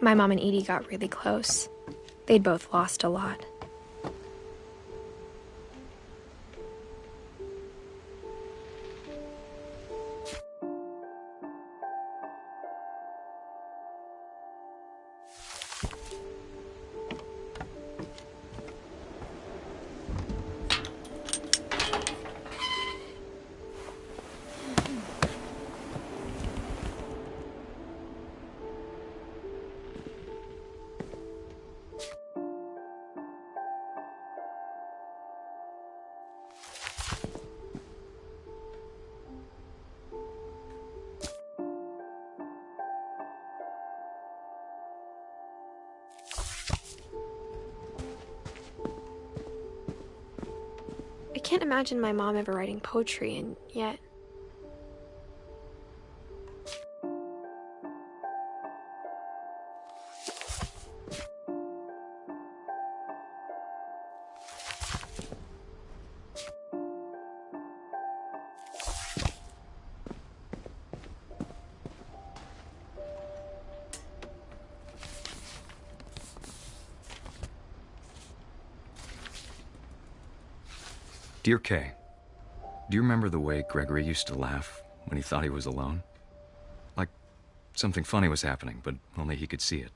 my mom and Edie got really close. They'd both lost a lot. I can't imagine my mom ever writing poetry, and yet... Dear Kay, do you remember the way Gregory used to laugh when he thought he was alone? Like something funny was happening, but only he could see it.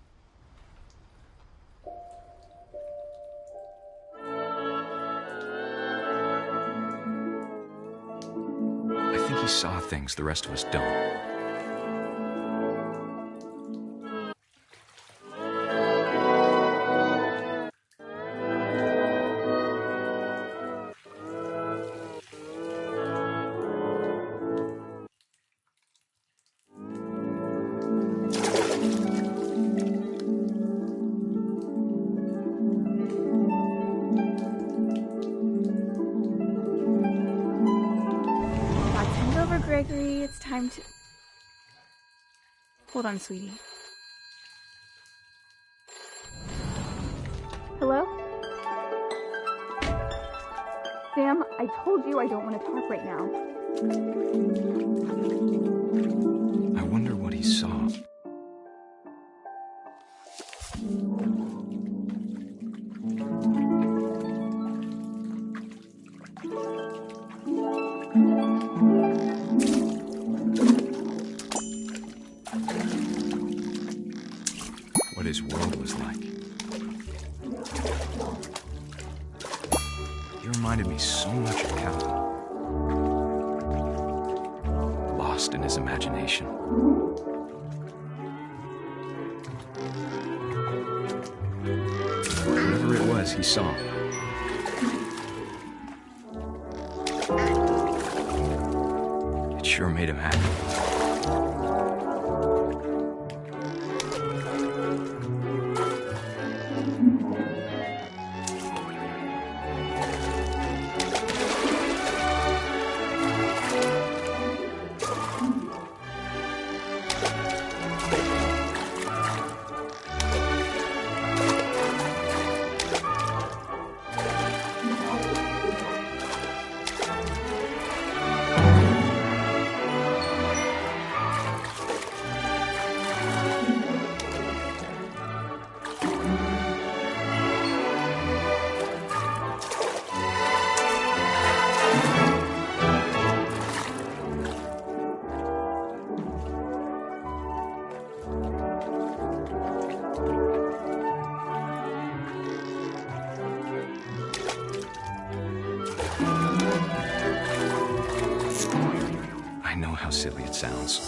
I think he saw things the rest of us don't. Gregory, it's time to... Hold on, sweetie. Hello? Sam, I told you I don't want to talk right now. I wonder what he saw. What his world was like. He reminded me so much of Calvin. Lost in his imagination. Whatever it was he saw. It sure made him happy. silly it sounds.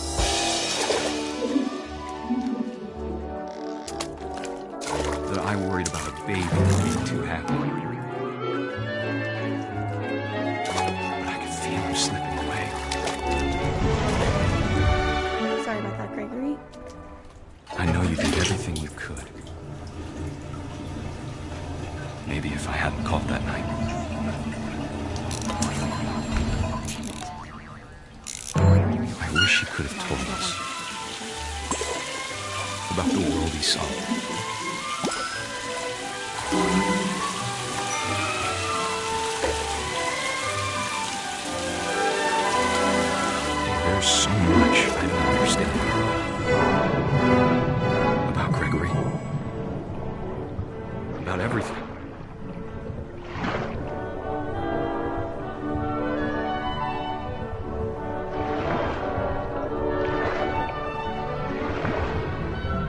That I worried about a baby being too happy. But I could feel him slipping away. Sorry about that, Gregory. I know you did everything you could. Maybe if I hadn't called that night. I wish he could have told us about the world he saw. There's so much I don't understand about Gregory, about everything.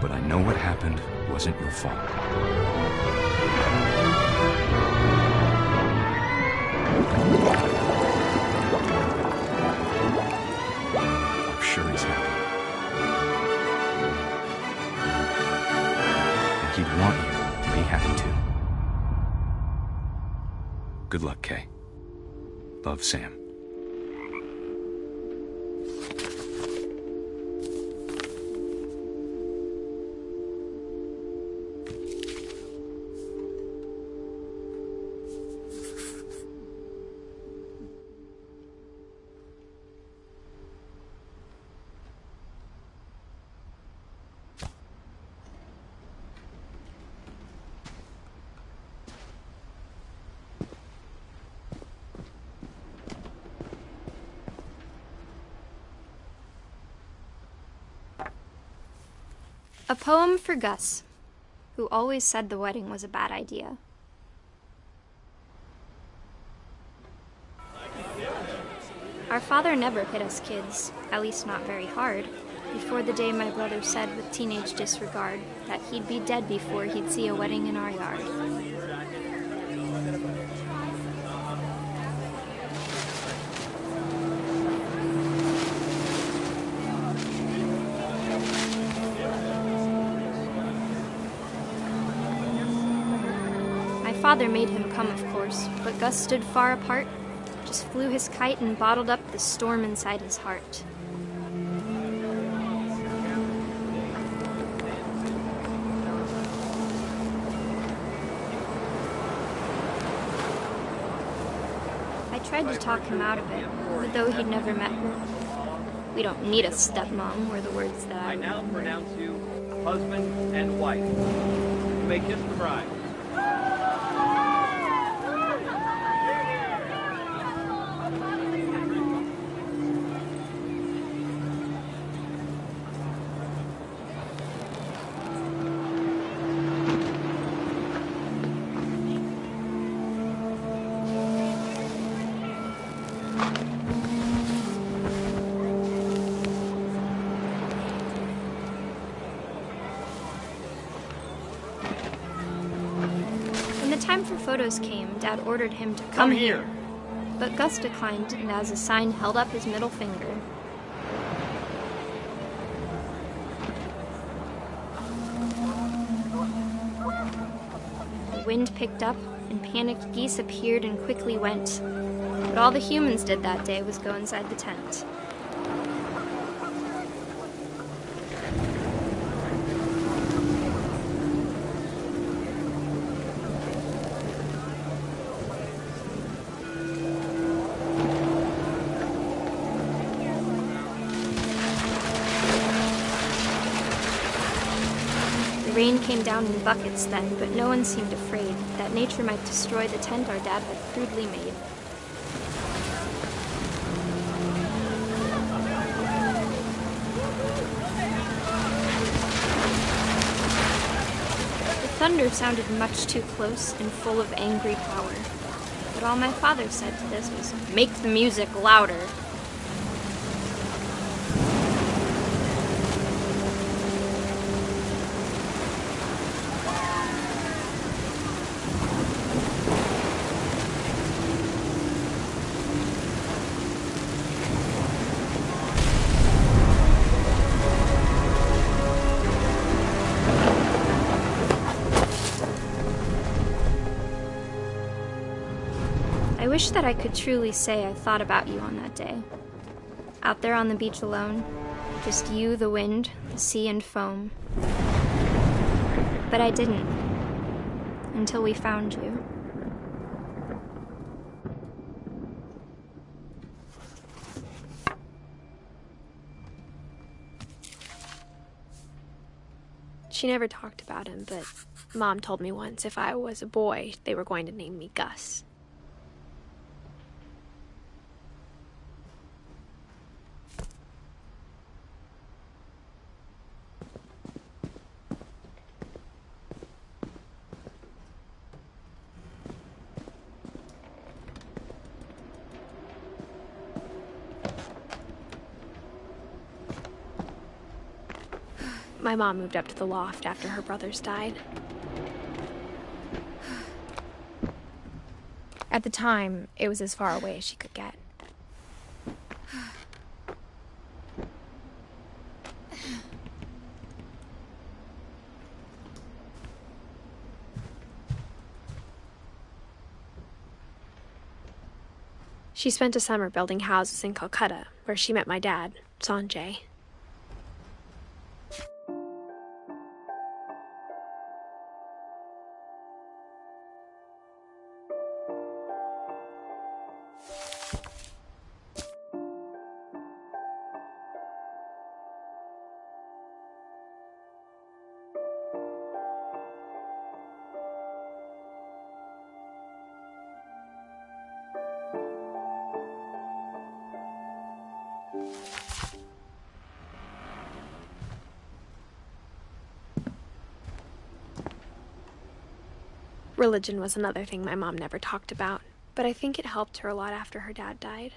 But I know what happened wasn't your fault. I'm sure he's happy. And he'd want you to be happy too. Good luck, Kay. Love, Sam. A poem for Gus, who always said the wedding was a bad idea. Our father never hit us kids, at least not very hard, before the day my brother said with teenage disregard that he'd be dead before he'd see a wedding in our yard. Father made him come, of course, but Gus stood far apart, just flew his kite and bottled up the storm inside his heart. I tried to talk him out of it, but though he'd never met her. "We don't need a stepmom," were the words that I now remember. pronounce you husband and wife. You may kiss the bride. When the time for photos came, Dad ordered him to come here. But Gus declined and as a sign held up his middle finger. The wind picked up and panicked geese appeared and quickly went. But all the humans did that day was go inside the tent. The rain came down in buckets then, but no one seemed afraid that nature might destroy the tent our dad had crudely made. The thunder sounded much too close and full of angry power. But all my father said to this was, "Make the music louder." wish that I could truly say I thought about you on that day. Out there on the beach alone, just you, the wind, the sea, and foam. But I didn't, until we found you. She never talked about him, but Mom told me once if I was a boy, they were going to name me Gus. My mom moved up to the loft after her brothers died. At the time, it was as far away as she could get. She spent a summer building houses in Calcutta, where she met my dad, Sanjay. Religion was another thing my mom never talked about, but I think it helped her a lot after her dad died.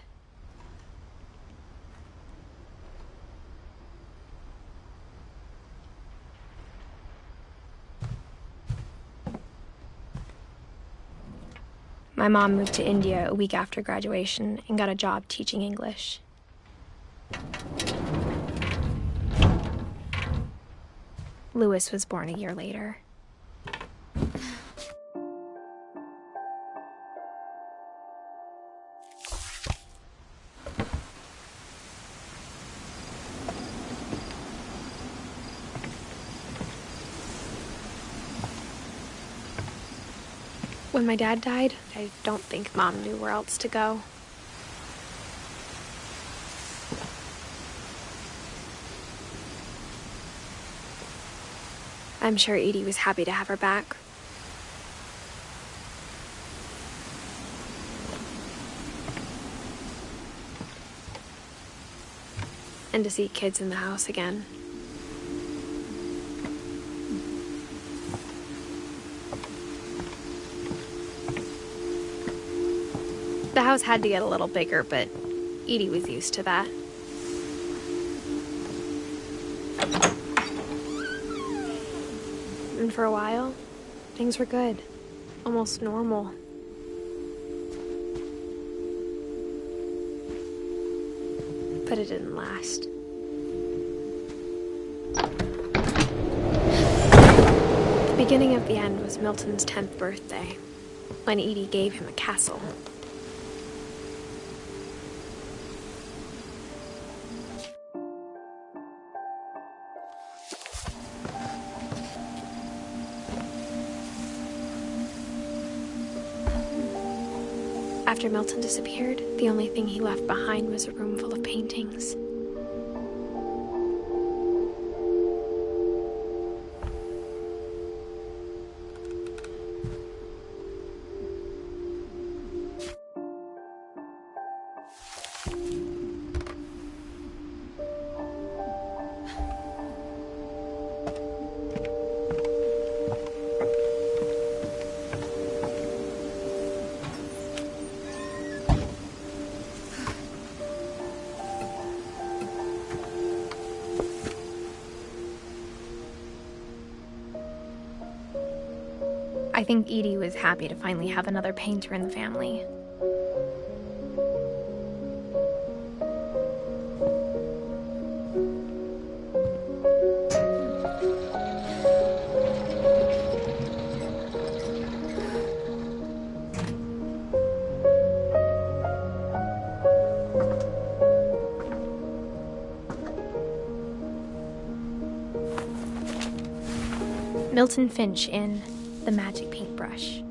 My mom moved to India a week after graduation and got a job teaching English. Louis was born a year later. When my dad died, I don't think Mom knew where else to go. I'm sure Edie was happy to have her back. And to see kids in the house again. The house had to get a little bigger, but Edie was used to that. And for a while, things were good. Almost normal. But it didn't last. The beginning of the end was Milton's 10th birthday, when Edie gave him a castle. After Milton disappeared, the only thing he left behind was a room full of paintings. I think Edie was happy to finally have another painter in the family. Milton Finch in The Magic Paintbrush.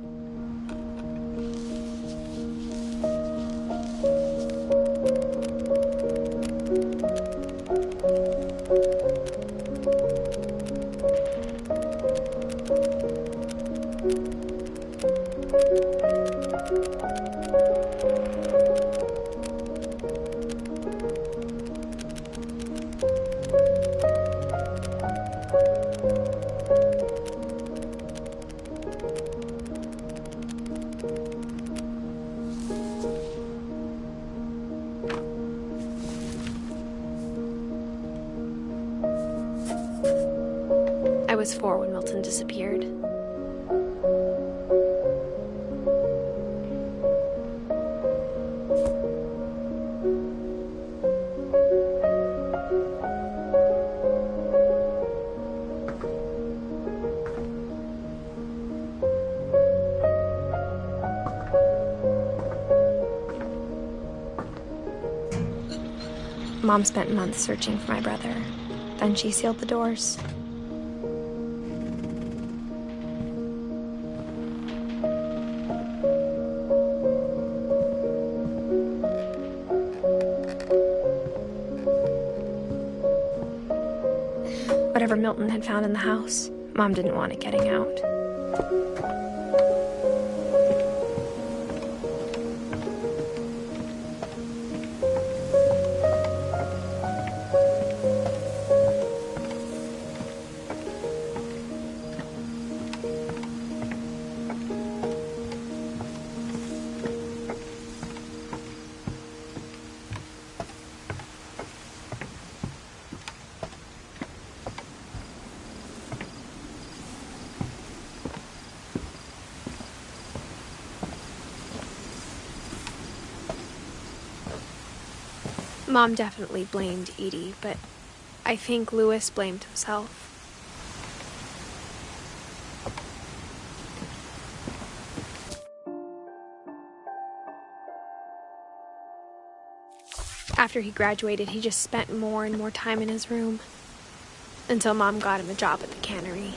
I was 4 when Milton disappeared. Mom spent months searching for my brother. Then she sealed the doors. Whatever Milton had found in the house, Mom didn't want it getting out. Mom definitely blamed Edie, but I think Louis blamed himself. After he graduated, he just spent more and more time in his room, until Mom got him a job at the cannery.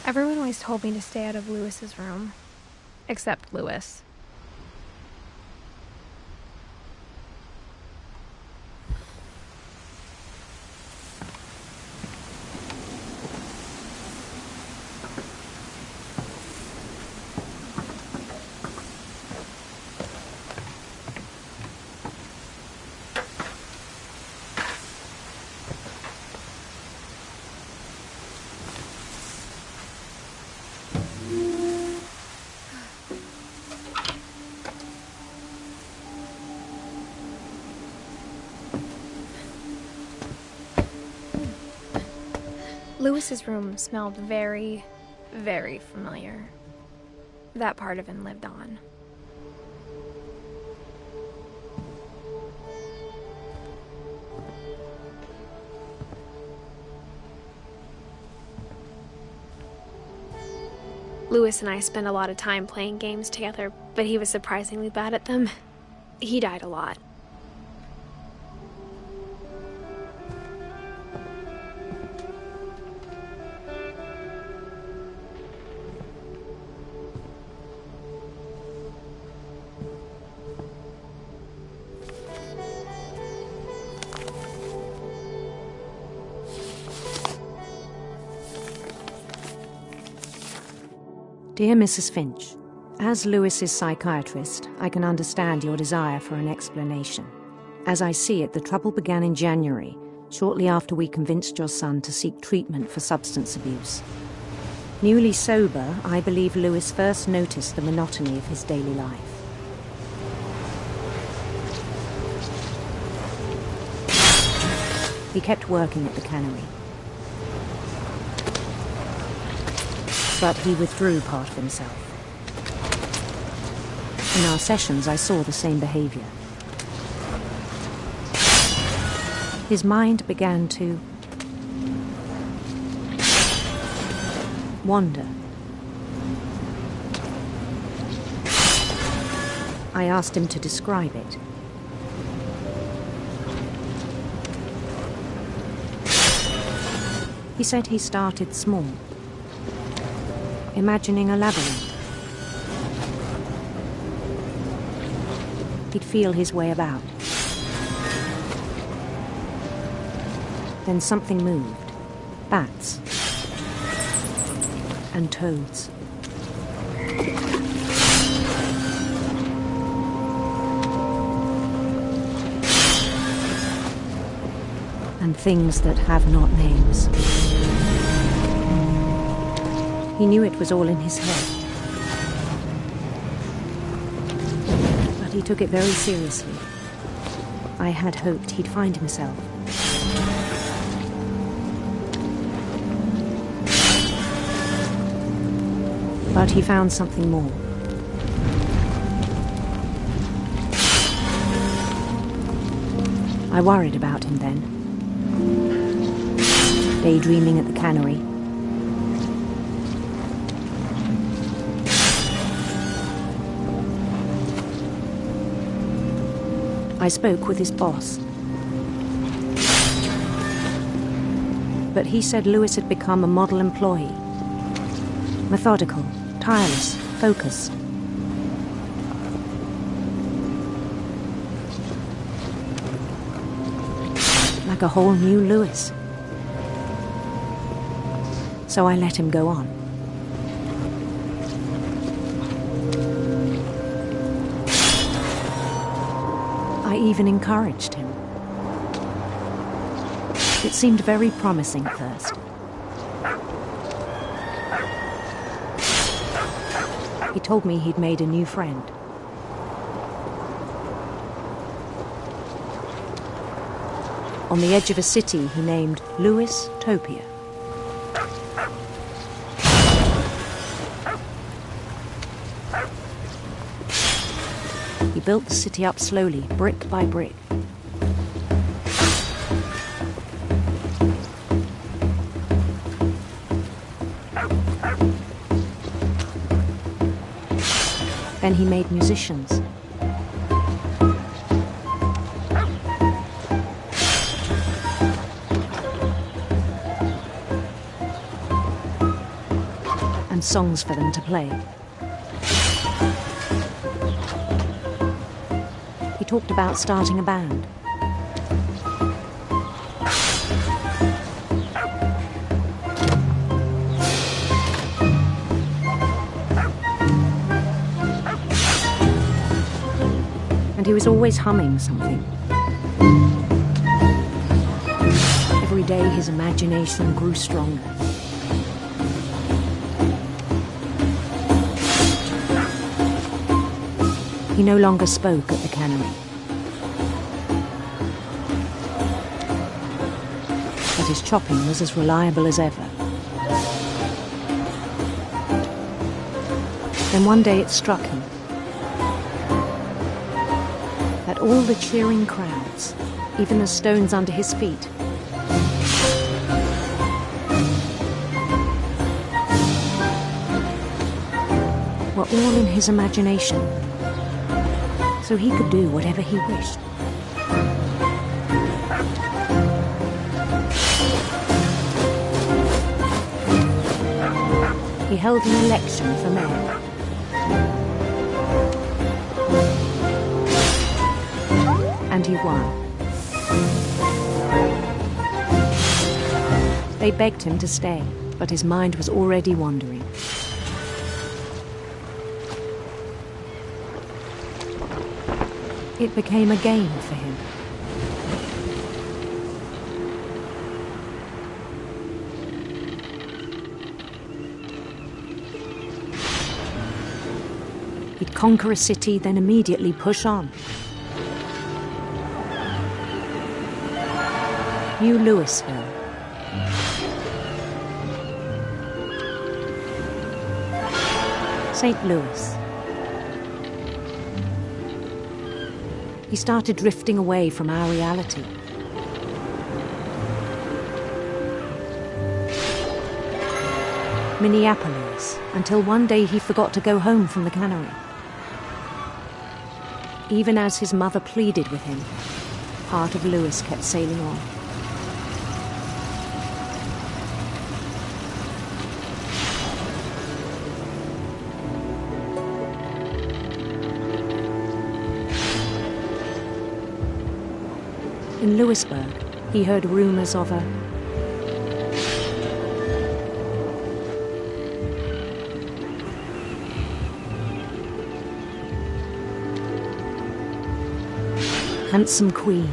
Everyone always told me to stay out of Louis's room, except Louis. Louis's room smelled very, very familiar. That part of him lived on. Louis and I spent a lot of time playing games together, but he was surprisingly bad at them. He died a lot. Dear Mrs. Finch, as Louis's psychiatrist, I can understand your desire for an explanation. As I see it, the trouble began in January, shortly after we convinced your son to seek treatment for substance abuse. Newly sober, I believe Louis first noticed the monotony of his daily life. He kept working at the cannery. But he withdrew part of himself. In our sessions, I saw the same behavior. His mind began to wander. I asked him to describe it. He said he started small, imagining a labyrinth. He'd feel his way about. Then something moved. Bats. And toads. And things that have not names. He knew it was all in his head. But he took it very seriously. I had hoped he'd find himself. But he found something more. I worried about him then. Daydreaming at the cannery. I spoke with his boss. But he said Lewis had become a model employee. Methodical, tireless, focused. Like a whole new Lewis. So I let him go on. I even encouraged him. It seemed very promising at first. He told me he'd made a new friend. On the edge of a city he named Lewis Topia. He built the city up slowly, brick by brick. Then he made musicians. And songs for them to play. He talked about starting a band. And he was always humming something. Every day his imagination grew stronger. He no longer spoke at the cannery. But his chopping was as reliable as ever. Then one day it struck him that all the cheering crowds, even the stones under his feet, were all in his imagination, so he could do whatever he wished. He held an election for mayor. And he won. They begged him to stay, but his mind was already wandering. It became a game for him. He'd conquer a city, then immediately push on. New Louisville. St. Louis. He started drifting away from our reality. Minneapolis, until one day he forgot to go home from the cannery. Even as his mother pleaded with him, part of Lewis kept sailing on. In Louisburg, he heard rumors of a handsome queen.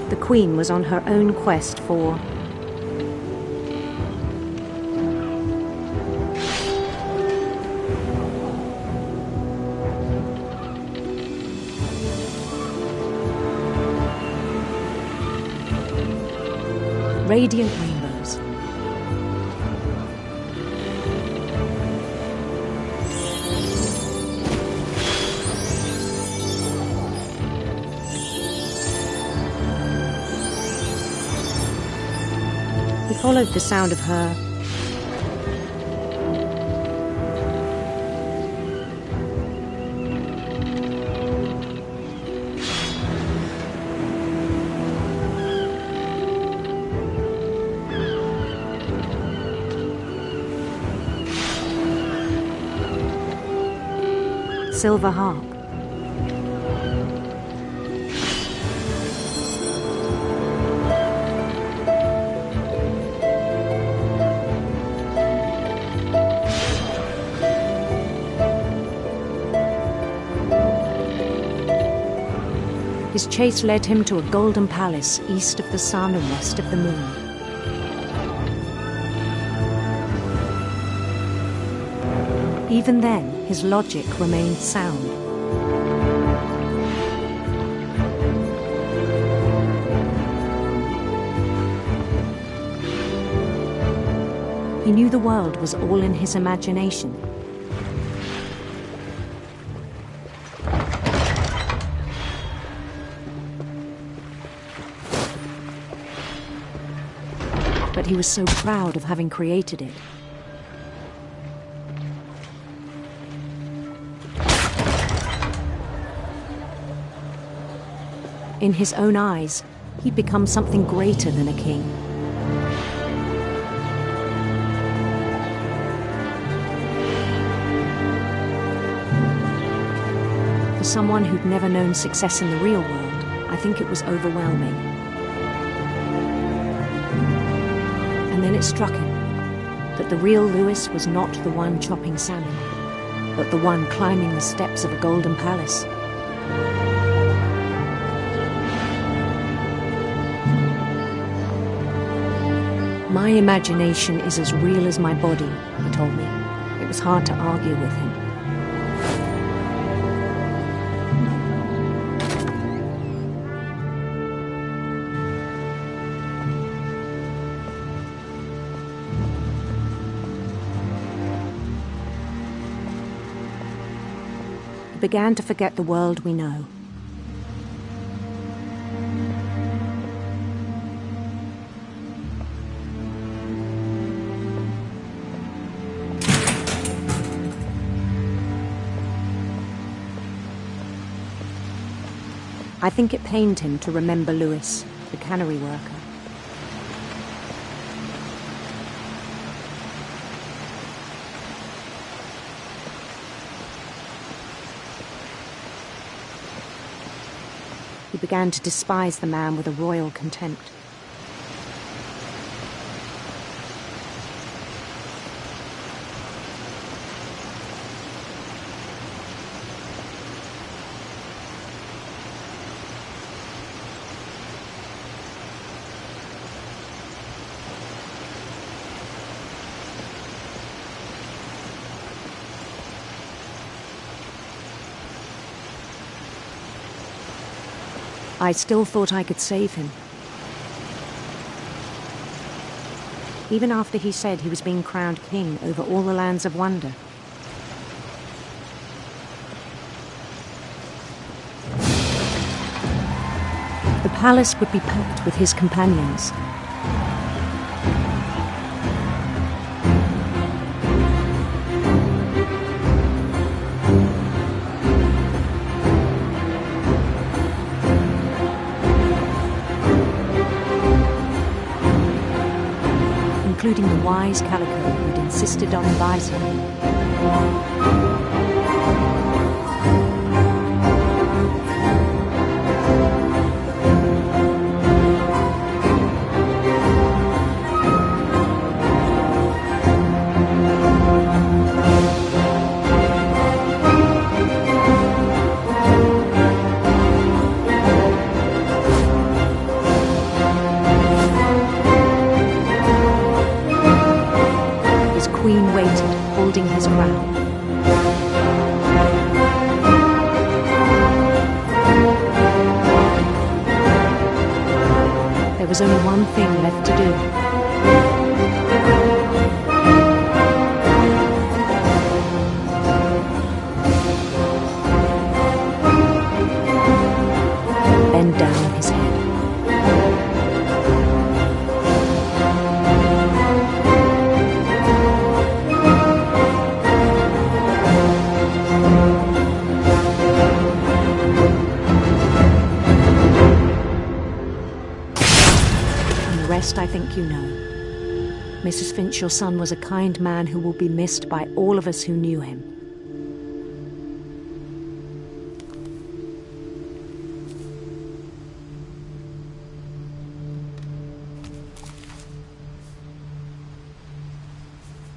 The queen was on her own quest for radiant rainbows. He followed the sound of her silver harp. His chase led him to a golden palace east of the sun and west of the moon. Even then, his logic remained sound. He knew the world was all in his imagination. But he was so proud of having created it. In his own eyes, he'd become something greater than a king. For someone who'd never known success in the real world, I think it was overwhelming. And then it struck him that the real Louis was not the one chopping salmon, but the one climbing the steps of a golden palace. My imagination is as real as my body, he told me. It was hard to argue with him. He began to forget the world we know. I think it pained him to remember Louis, the cannery worker. He began to despise the man with a royal contempt. I still thought I could save him. Even after he said he was being crowned king over all the lands of wonder. The palace would be packed with his companions. including the wise Calico who'd insisted on advising me. Queen waited, holding his crown. There was only one thing left to do. Bend down his head. I think you know. Mrs. Finch, your son was a kind man who will be missed by all of us who knew him.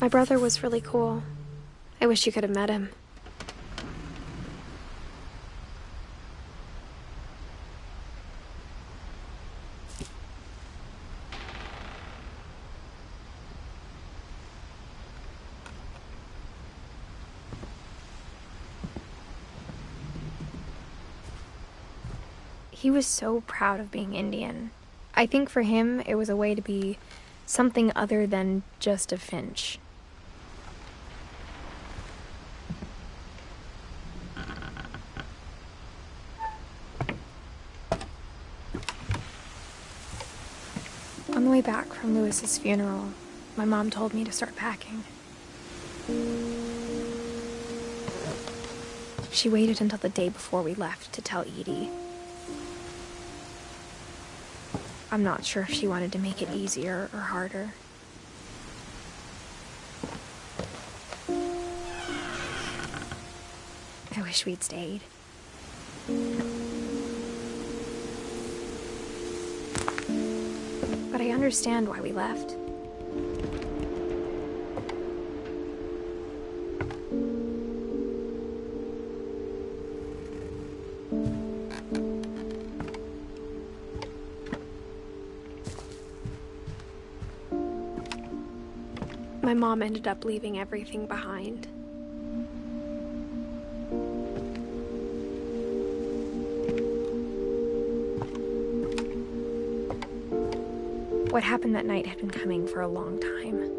My brother was really cool. I wish you could have met him. He was so proud of being Indian. I think for him, it was a way to be something other than just a Finch. On the way back from Lewis's funeral, my mom told me to start packing. She waited until the day before we left to tell Edie. I'm not sure if she wanted to make it easier or harder. I wish we'd stayed. But I understand why we left. My mom ended up leaving everything behind. What happened that night had been coming for a long time.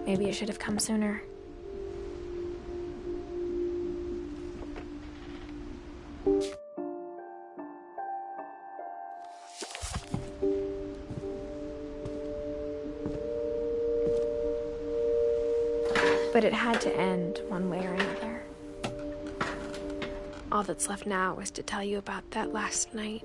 Maybe it should have come sooner. But it had to end one way or another. All that's left now is to tell you about that last night.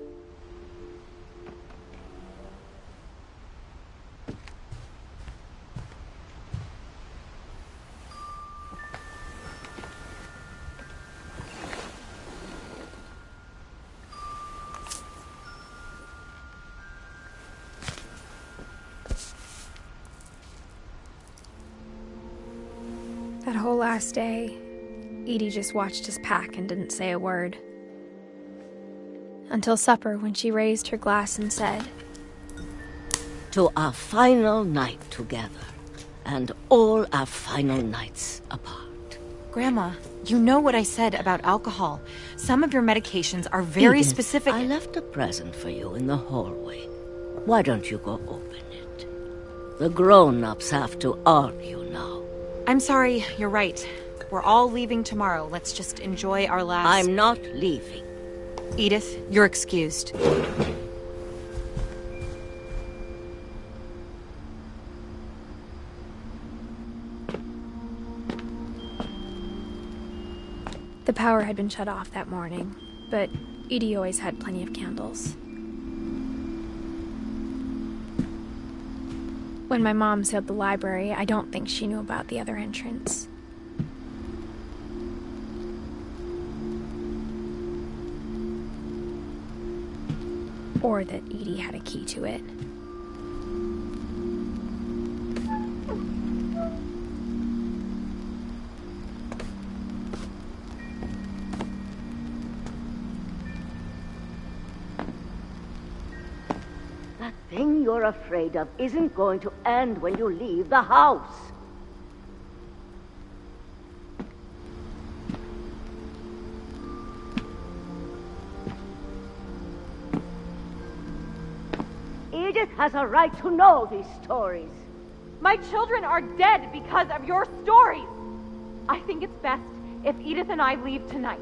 That whole last day, Edie just watched us pack and didn't say a word. Until supper, when she raised her glass and said, "To our final night together, and all our final nights apart." Grandma, you know what I said about alcohol. Some of your medications are very Edith, specific. I left a present for you in the hallway. Why don't you go open it? The grown-ups have to argue now. I'm sorry, you're right. We're all leaving tomorrow. Let's just enjoy our last... I'm not leaving. Edith, you're excused. The power had been shut off that morning, but Edie always had plenty of candles. When my mom sealed the library, I don't think she knew about the other entrance. Or that Edie had a key to it. That thing you're afraid of isn't going to end when you leave the house. Edith has a right to know these stories. My children are dead because of your stories. I think it's best if Edith and I leave tonight.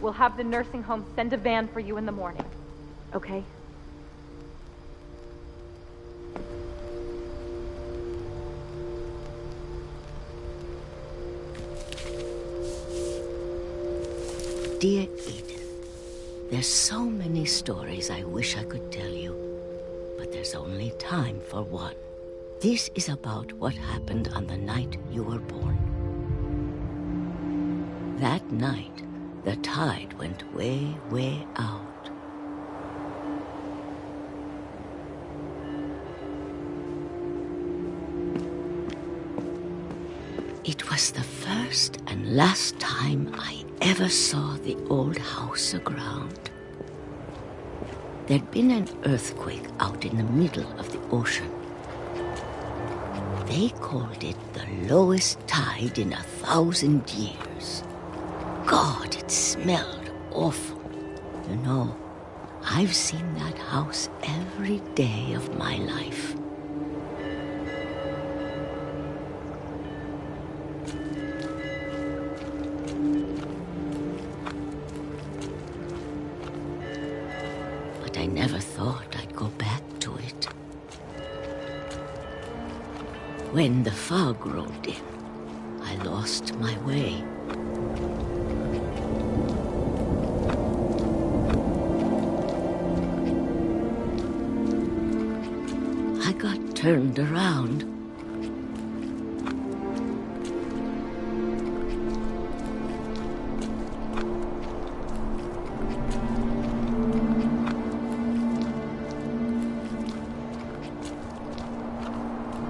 We'll have the nursing home send a van for you in the morning, okay? Dear Edith, there's so many stories I wish I could tell you, but there's only time for one. This is about what happened on the night you were born. That night, the tide went way, way out. It was the first and last time I ever saw the old house aground. There'd been an earthquake out in the middle of the ocean. They called it the lowest tide in 1,000 years. God, it smelled awful. You know, I've seen that house every day of my life. But I never thought I'd go back to it. When the fog rolled in, I lost my way. I got turned around.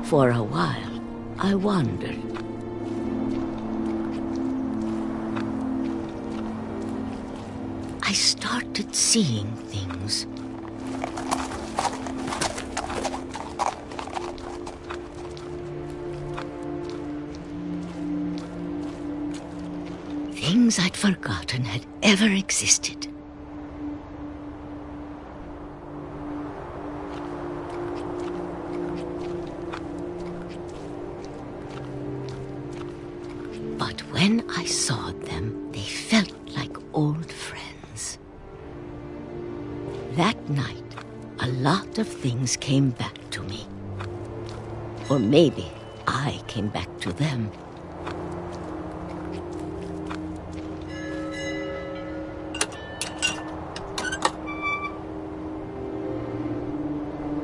For a while, I wandered. I started seeing things. Things I'd forgotten had ever existed. But when I saw them, they felt like old friends. That night, a lot of things came back to me. Or maybe I came back to them.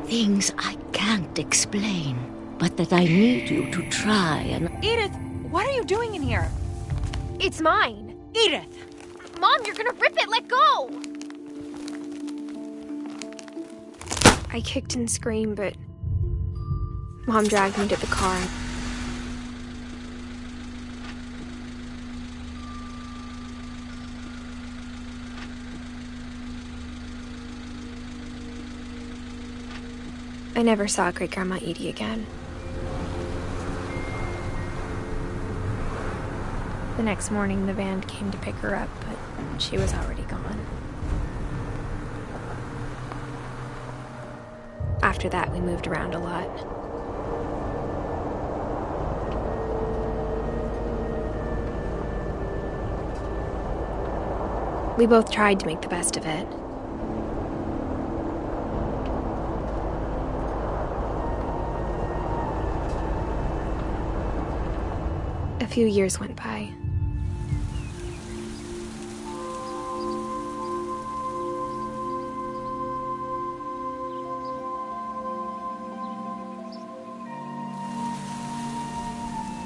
Things I can't explain, but that I need you to try and... Edith, what are you doing in here? It's mine. Edith! Mom, you're gonna rip it! Let go! I kicked and screamed, but Mom dragged me to the car. I never saw Great-Grandma Edie again. The next morning, the van came to pick her up, but she was already gone. After that, we moved around a lot. We both tried to make the best of it. A few years went by.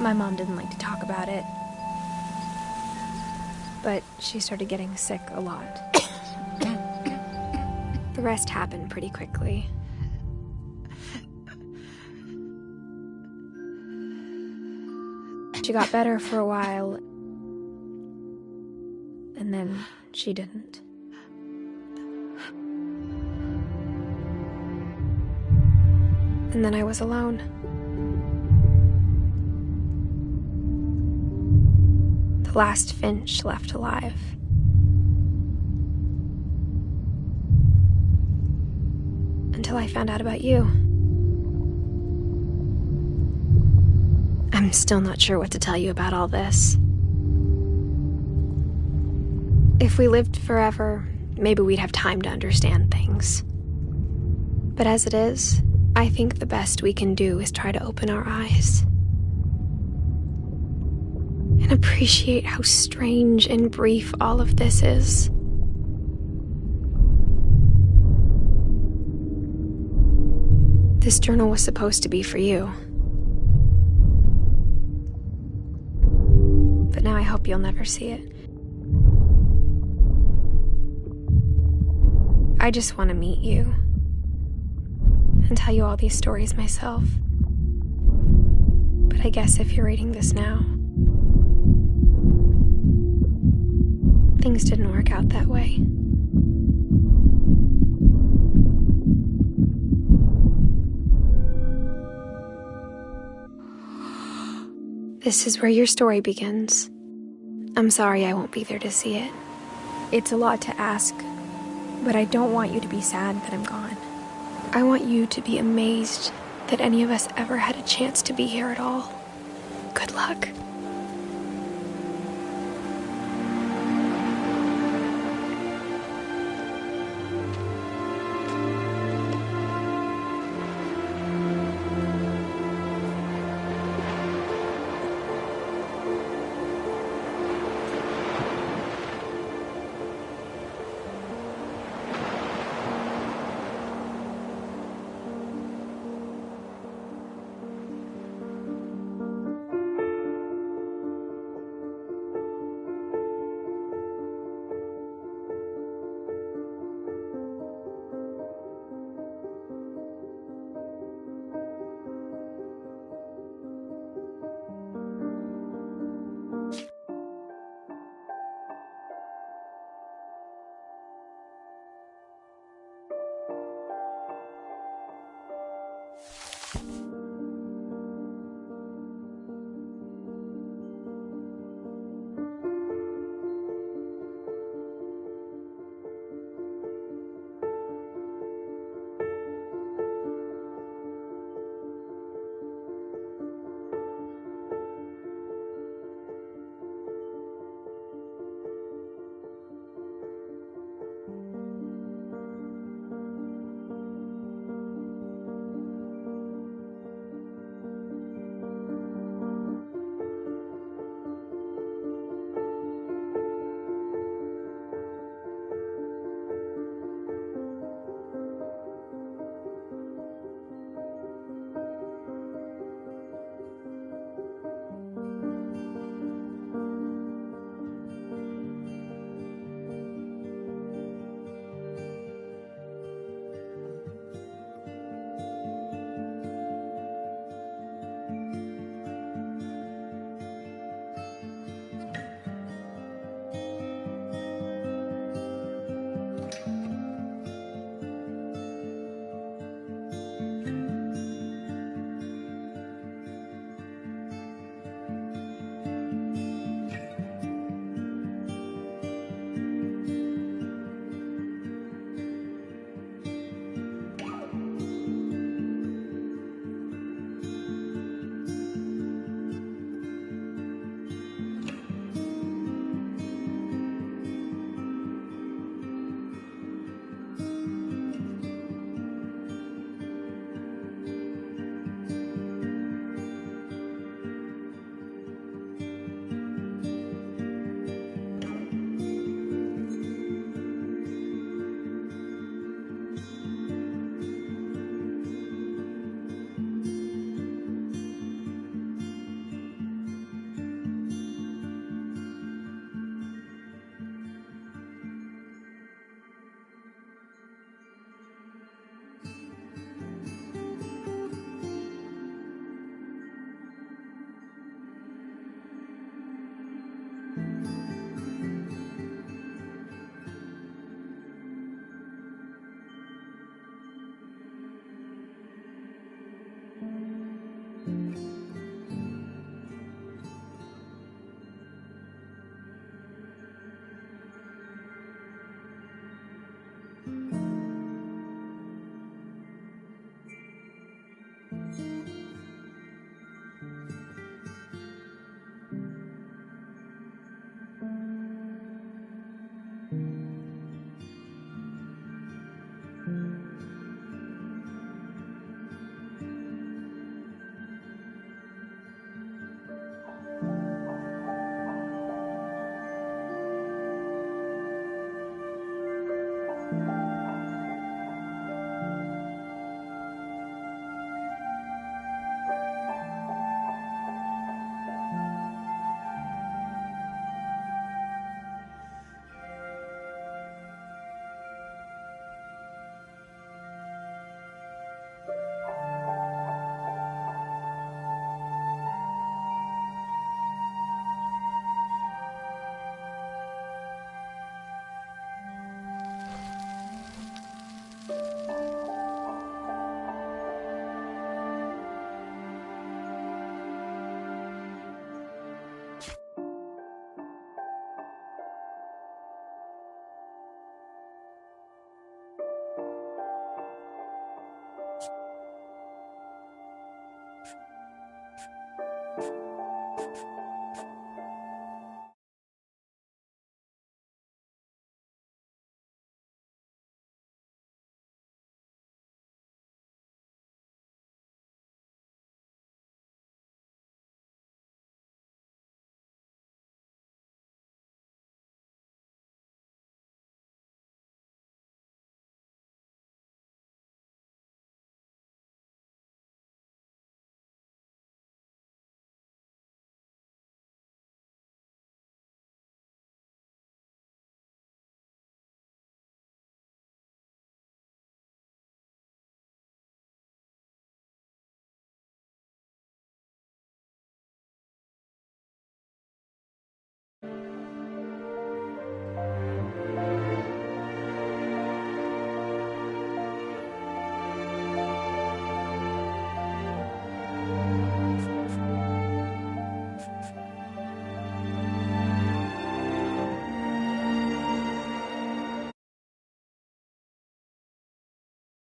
My mom didn't like to talk about it. But she started getting sick a lot. The rest happened pretty quickly. She got better for a while, and then she didn't. And then I was alone. The last Finch left alive. Until I found out about you. I'm still not sure what to tell you about all this. If we lived forever, maybe we'd have time to understand things. But as it is, I think the best we can do is try to open our eyes. And appreciate how strange and brief all of this is. This journal was supposed to be for you. But now I hope you'll never see it. I just want to meet you and tell you all these stories myself. But I guess if you're reading this now, things didn't work out that way. This is where your story begins. I'm sorry I won't be there to see it. It's a lot to ask, but I don't want you to be sad that I'm gone. I want you to be amazed that any of us ever had a chance to be here at all. Good luck.